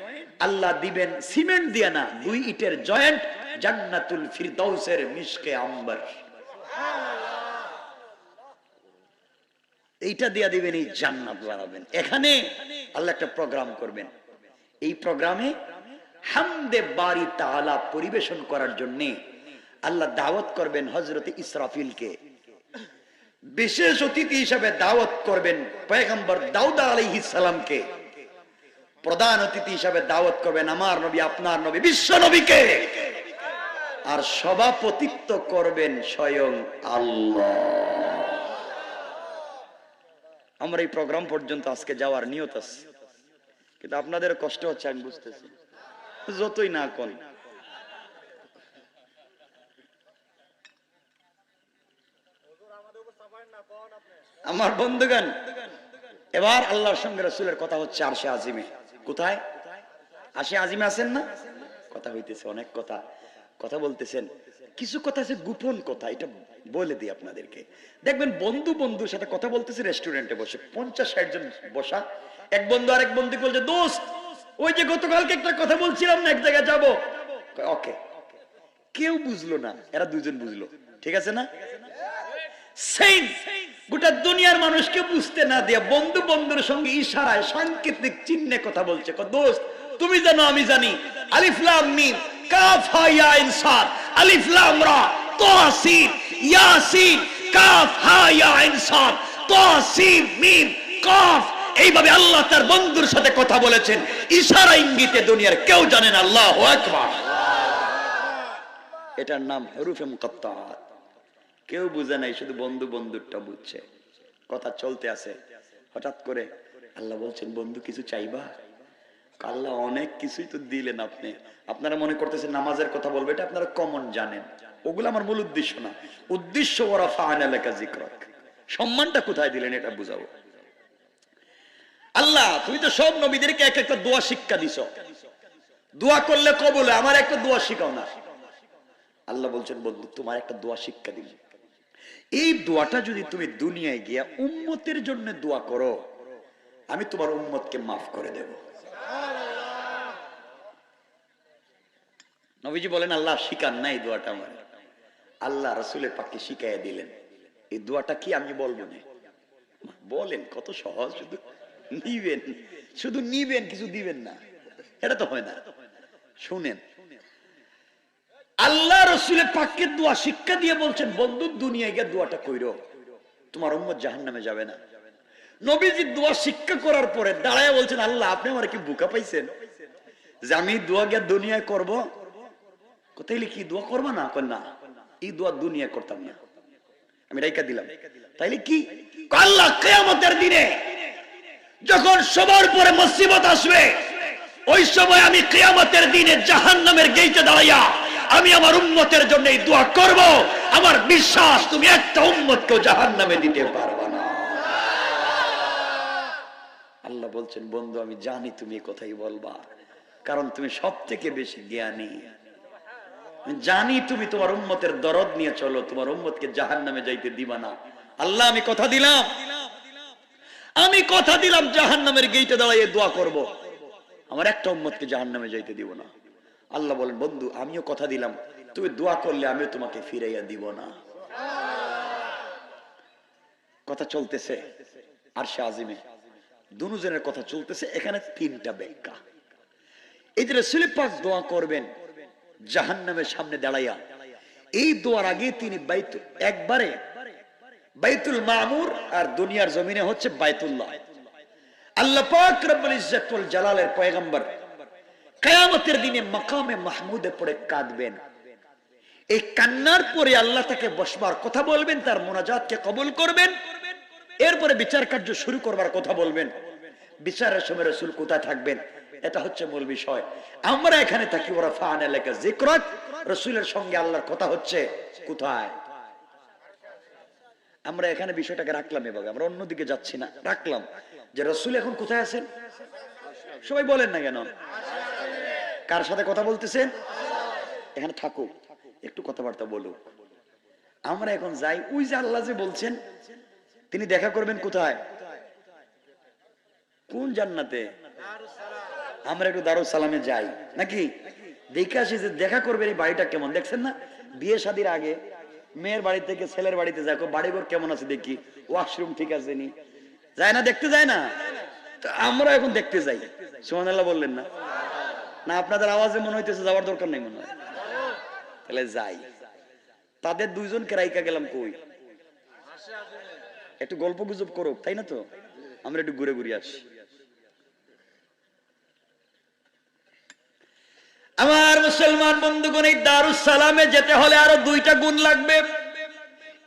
আল্লাহ দিবেন সিমেন্ট দিয়ে না, 2 ইটের জয়েন্ট জান্নাতুল ফিরদাউসের মিশকে আম্বার, এইটা দিয়া দিবেন, এই জান্নাত বানাবেন। এখানে আল্লাহ একটা প্রোগ্রাম করবেন, এই প্রোগ্রামে হামদে বারি তাআলা পরিবেশন করার জন্য আল্লাহ দাওয়াত করবেন হযরত ইসরাফিলকে, বিশেষ অতিথি হিসেবে দাওয়াত করবেন পয়গম্বর দাউদ আলাইহিস সালামকে, প্রধান অতিথি হিসেবে দাওয়াত করবেন আমার নবী আপনার নবী বিশ্ব নবীকে, আর সভাপতিত্ব করবেন স্বয়ং আল্লাহ। আমরা এই প্রোগ্রাম পর্যন্ত আজকে যাওয়ার নিয়ত আছে, কিন্তু আপনাদের কষ্ট হচ্ছে আমি বুঝতেছি, যতই না কোন। আমার বন্ধুগণ, এবার আল্লাহর সঙ্গে রাসূলের কথা হচ্ছে আরশে আজিমে। কোথায়? আরশে আজিমে আছেন না? কথা হইতেছে, অনেক কথা কথা বলতেছেন, কিছু কথা আছে গোপন কথা, এটা বলে দিই আপনাদেরকে। দেখবেন বন্ধু বন্ধুর সাথে কথা বলতেছে রেস্টুরেন্টে বসে, 50-60 জন বসা, এক বন্ধু আরেক বন্ধুকে বলছে দোস্ত ওই যে গতকালকে একটা কথা বলছিলাম না, এক জায়গায় যাবো। ওকে, কেউ বুঝলো না, এরা 2 জন বুঝলো, ঠিক আছে না? সেই গোটা দুনিয়ার মানুষকে বুঝতে না দিয়া বন্ধু বন্ধুর সঙ্গে ইশারায় সাংকেতিক চিহ্নে কথা বলছে। দোস্ত তুমি জানো আমি জানি, আলিফ লাম মিম কাফ হা ইয়া আইন সাদ, আলিফ লাম রা তা সিন ইয়াসিন কাফ হা ইয়া আইন সাদ তা সিন মিম কাফ। এইভাবে আল্লাহ তার বন্ধুর সাথে কথা বলেছেন ইশারা ইঙ্গিতে, দুনিয়ার কেউ জানে না। আল্লাহু আকবার। এটার নাম হুরুফে মুকাত্তাআত। কেউ বুঝে নাই, শুধু বন্ধু বন্ধুরটা বুঝছে। কথা চলতে আছে, হঠাৎ করে আল্লাহ বলছেন বন্ধু কিছু চাইবা? আল্লাহ অনেক কিছুই তো দিলেন আপনি, আপনারা মনে করতেছেন নামাজের কথা বলবে, এটা আপনারা কমন জানেন, ওগুলো আমার মূল উদ্দেশ্য না। উদ্দেশ্য ওয়া রাফা'না লাকা যিকরাক, সম্মানটা কোথায় দিলেন এটা বুঝাবো। আল্লাহ তুমি তো সব নবীদেরকে এক একটা দোয়া শিক্ষা দিছো, দোয়া করলে কবুল, আমার একটা দোয়া শিখাও না। আল্লাহ বলছেন বন্ধু তোমার একটা দোয়া শিক্ষা দিল, এই দোয়াটা যদি তুমি দুনিয়ায় গিয়া উম্মতের জন্য দোয়া করো, আমি তোমার উম্মতকে মাফ করে দেব। নবীজি বলেন আল্লাহ শিখান না এই দোয়াটা আমার, আল্লাহ রাসূলের পাককে শিখাইয়া দিলেন। এই দোয়াটা কি আমি বলবো না? বলেন, কত সহজ, শুধু নিবেন, শুধু নিবেন, কিছু দিবেন না, এটা তো হয় না। শুনেন, আল্লাহ রাসূলের পাককে দোয়া শিক্ষা দিয়ে বলছেন বন্ধু দুনিয়ায় গিয়ে দোয়াটা কইরো, তোমার উম্মত জাহান্নামে যাবে না। নবীজি দোয়া শিক্ষা করার পরে দাঁড়ায় বলছেন আল্লাহ আপনি আমার কি বোকা পাইছেন যে আমি দোয়া গিয়ে দুনিয়ায় করব? তাইলে কি দোয়া করবা না? না, এই দোয়া দুনিয়া করতাম না, আমি রাইকা দিলাম। তাইলে কি? আল্লাহ কিয়ামতের দিনে যখন সবার পরে মুসিবত আসবে, ওই সময় আমি কিয়ামতের দিনে জাহান্নামের গেটে দাঁড়াইয়া আমি আমার উম্মতের জন্য এই দোয়া করব। আমার বিশ্বাস তুমি একটা উম্মতকেও জাহান্নামে দিতে পারবে না। আল্লাহ বলছেন বন্ধু আমি জানি তুমি এই কথাই বলবা, কারণ তুমি সবথেকে বেশি জ্ঞানী, জানি তুমি তোমার উম্মতের দরদ নিয়ে চলো, তোমার উম্মতকে জাহান্নামে যাইতে দিবা না। আল্লাহ আমি কথা দিলাম, আমি কথা দিলাম জাহান্নামের গেটে দাঁড়িয়ে দোয়া করব, আমার একটা উম্মতকে জাহান্নামে যাইতে দিব না। আল্লাহ বলেন বন্ধু আমিও কথা দিলাম, তুমি দোয়া করলে আমিও তোমাকে ফিরাইয়া দিব না। কথা চলতেছে আরশে আজিমে, দুজনের কথা চলতেছে। এখানে তিনটা ব্যাখ্যা। এই যে রাসূল পাক দোয়া করবেন জাহান্নামের সামনে দাঁড়াইয়া, এই দোয়ার আগে তিনি একবারে বাইতুল মামুর আর দুনিয়ার জমিনে হচ্ছে বাইতুল্লাহ। আল্লাহ পাক রব্বুল ইজ্জত ওয়াল জালালের পয়গম্বর কিয়ামতের দিনে মাকামে মাহমুদে পড়ে কাঁদবেন। এই কান্নার পরে আল্লাহ তাকে বসবার কথা বলবেন, তার মুনাজাতকে কবুল করবেন, এরপরে বিচার কার্য শুরু করবার কথা বলবেন। বিচারের সময় রাসূল কোথায় থাকবেন এটা হচ্ছে মূল বিষয়। আমরা এখানে থাকি ওরা ফান এলাকা যিকরাত, রাসূলের সঙ্গে আল্লাহর কথা হচ্ছে কোথায়? আমরা এখানে বিষয়টাকে রাখলাম, এভাবে আমরা অন্যদিকে যাচ্ছি না, রাখলাম যে রাসূল এখন কোথায় আছেন। সবাই বলেন না কেন? কার সাথে কথা বলতেছেন? এখানে থাকুক, একটু কথাবার্তা বলুক। আমরা এখন যাই, ওই যে আল্লাহ যে বলছেন তিনি দেখা করবেন কোথায়? কোন জান্নাতে? আমরা একটু দারুস সালামে যাই নাকি, দেখে আসি যে দেখা করবেন এই বাড়িটা কেমন। দেখছেন না বিয়ে শাদীর আগে মেয়ের বাড়ি থেকে ছেলের বাড়িতে যায়, বাড়িঘর কেমন আছে দেখি, ওয়াশরুম ঠিক আছে নি, যায় না? দেখতে যায় না? তো আমরা এখন দেখতে যাই। সুবহানাল্লাহ বললেন না? না আপনাদের আওয়াজে মনে হইতেছে যাওয়ার দরকার নেই মনে হয়? তাহলে যাই। তাদের দুইজনকে রাইকা গেলাম কই, একটু গল্প গুজব করুক, তাই না? তো আমরা একটু ঘুরে ঘুরে আসি। আমার মুসলমান বন্ধুগণ, এই দারুস সালামে যেতে হলে আরো দুইটা গুণ লাগবে।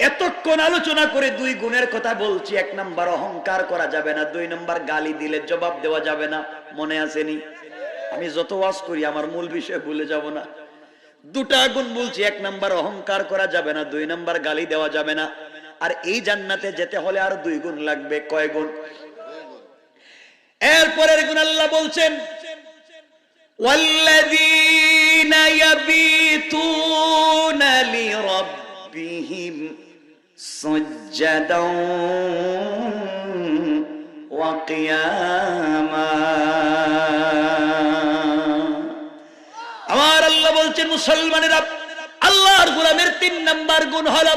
এতক্ষণ আলোচনা করে দুই গুণের কথা বলছি। এক নাম্বার অহংকার করা যাবে না, দুই নাম্বার গালি দিলে জবাব দেওয়া যাবে না। মনে আসেনি? আমি যত ওয়াজ করি আমার মূল বিষয় ভুলে যাব না। দুটা গুণ বলছি, এক নাম্বার অহংকার করা যাবে না, দুই নাম্বার গালি দেওয়া যাবে না। আর এই জান্নাতে যেতে হলে আরো দুই গুণ লাগবে। কয় গুণ? এরপরের গুণ আল্লাহ বলছেন والذين يبيتون لربهم سجدا وقياما। আমার আল্লাহ বলছেন মুসলমানেরা, আল্লাহর গোলামের তিন নাম্বার গুণ হলো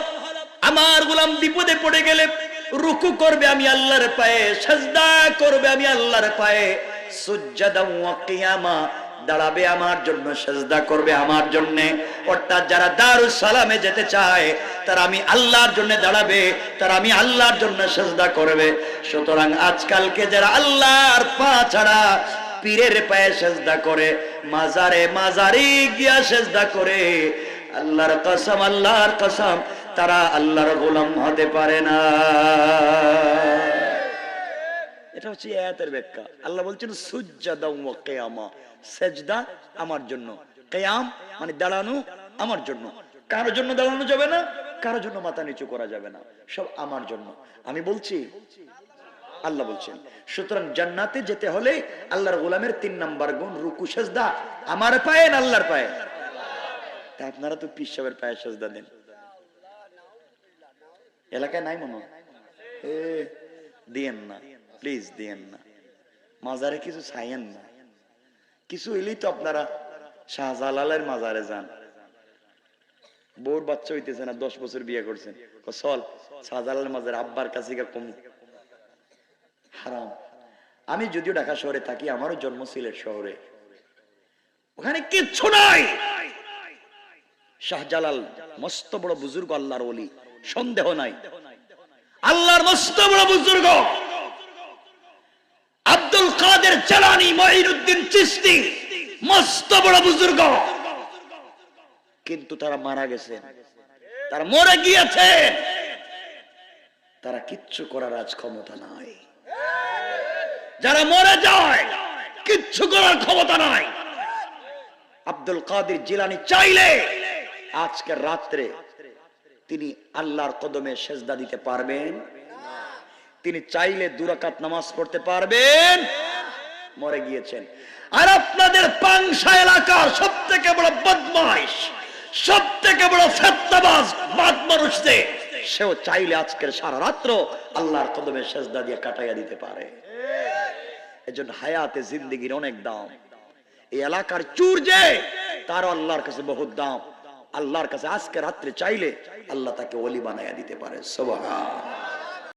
আমার গোলাম বিপদে পড়ে গেলে রুকু করবে আমি আল্লাহর পায়ে, সিজদা করবে আমি আল্লাহর পায়ে, সুজদা ওয়া কিয়ামা দাঁড়াবে আমার জন্য, সিজদা করবে আমার জন্য। অর্থাৎ যারা দারুস সালামে যেতে চায় তারা আমি আল্লাহর জন্য দাঁড়াবে, তারা আমি আল্লাহর জন্য সিজদা করবে। সুতরাং আজকালকে যারা আল্লাহর পা ছাড়া পীরের পায়ে সিজদা করে, মাজারে গিয়া সিজদা করে, আল্লাহর কসম, আল্লাহর কসম, তারা আল্লাহর গোলাম হতে পারে না। এটা হচ্ছে আয়াতের ব্যাখ্যা। আল্লাহ বলছেন সুজদা ওয়া কিয়ামা, সিজদা আমার জন্য, কিয়াম মানে দাঁড়ানো আমার জন্য। কারো জন্য দাঁড়ানো যাবে না, কারো জন্য মাথা নিচু করা যাবে না, সব আমার জন্য। আমি বলছি আল্লাহ বলছেন। সুতরাং জান্নাতে যেতে হলে আল্লাহর গোলামের 3 নাম্বার গুণ রুকু সেজদা। আমার পায়ে না আল্লাহর পায়ে? তা আপনারা তো পীর সাহেবের পায়ে সেজদা দেন, এলাকায় নাই মনে হয়? দিয়েন না প্লিজ, দিয়েন না। মাজারে কিছু চাইয়েন না, কিছু এলেই তো আপনারা শাহজালালের মাজারে যান। বউর বাচ্চা হইতেছে না, 10 বছর বিয়ে করছেন, চল শাহজালালের মাজারে আব্বার কাছে কম। হারাম। আমি যদিও ঢাকা শহরে থাকি, আমারও জন্ম সিলেট শহরে, ওখানে কিচ্ছু নাই। শাহজালাল মস্ত বড় বুজুর্গ, আল্লাহর ওলি, সন্দেহ নাই। আল্লাহর মস্ত বড় বুজুর্গ আব্দুল কাদের জিলানী, মুঈনুদ্দিন চিশতি, মস্ত বড় বুজুর্গ, কিন্তু তারা মারা গেছে, তারা মরে গিয়েছে, তারা কিচ্ছু করার আজ ক্ষমতা নাই। যারা মরে যায় কিচ্ছু করার ক্ষমতা নাই। আব্দুল কাদের জিলানী চাইলে আজকের রাত্রে তিনি আল্লাহর কদমে সেজদা দিতে পারবেন? তিনি চাইলে 2 রাকাত নামাজ পড়তে পারবেন? মরে গিয়েছেন। আর আপনাদের পাংশা এলাকার সবথেকে বড় বদমাইশ, সবথেকে বড় ফেতনাবাজ মানুষে, সেও চাইলে আজকের সারা রাত্র আল্লাহর কদমে সেজদা দিয়ে কাটাইয়া দিতে পারে। এজন্য হায়াতে জিন্দেগির অনেক দাম। এই এলাকার চুর যে, তার আল্লাহর কাছে বহুত দাম। আল্লাহর কাছে আজকে রাত্রে চাইলে আল্লাহ তাকে ওলি বানাইয়া দিতে পারে। সুবহানাল্লাহ।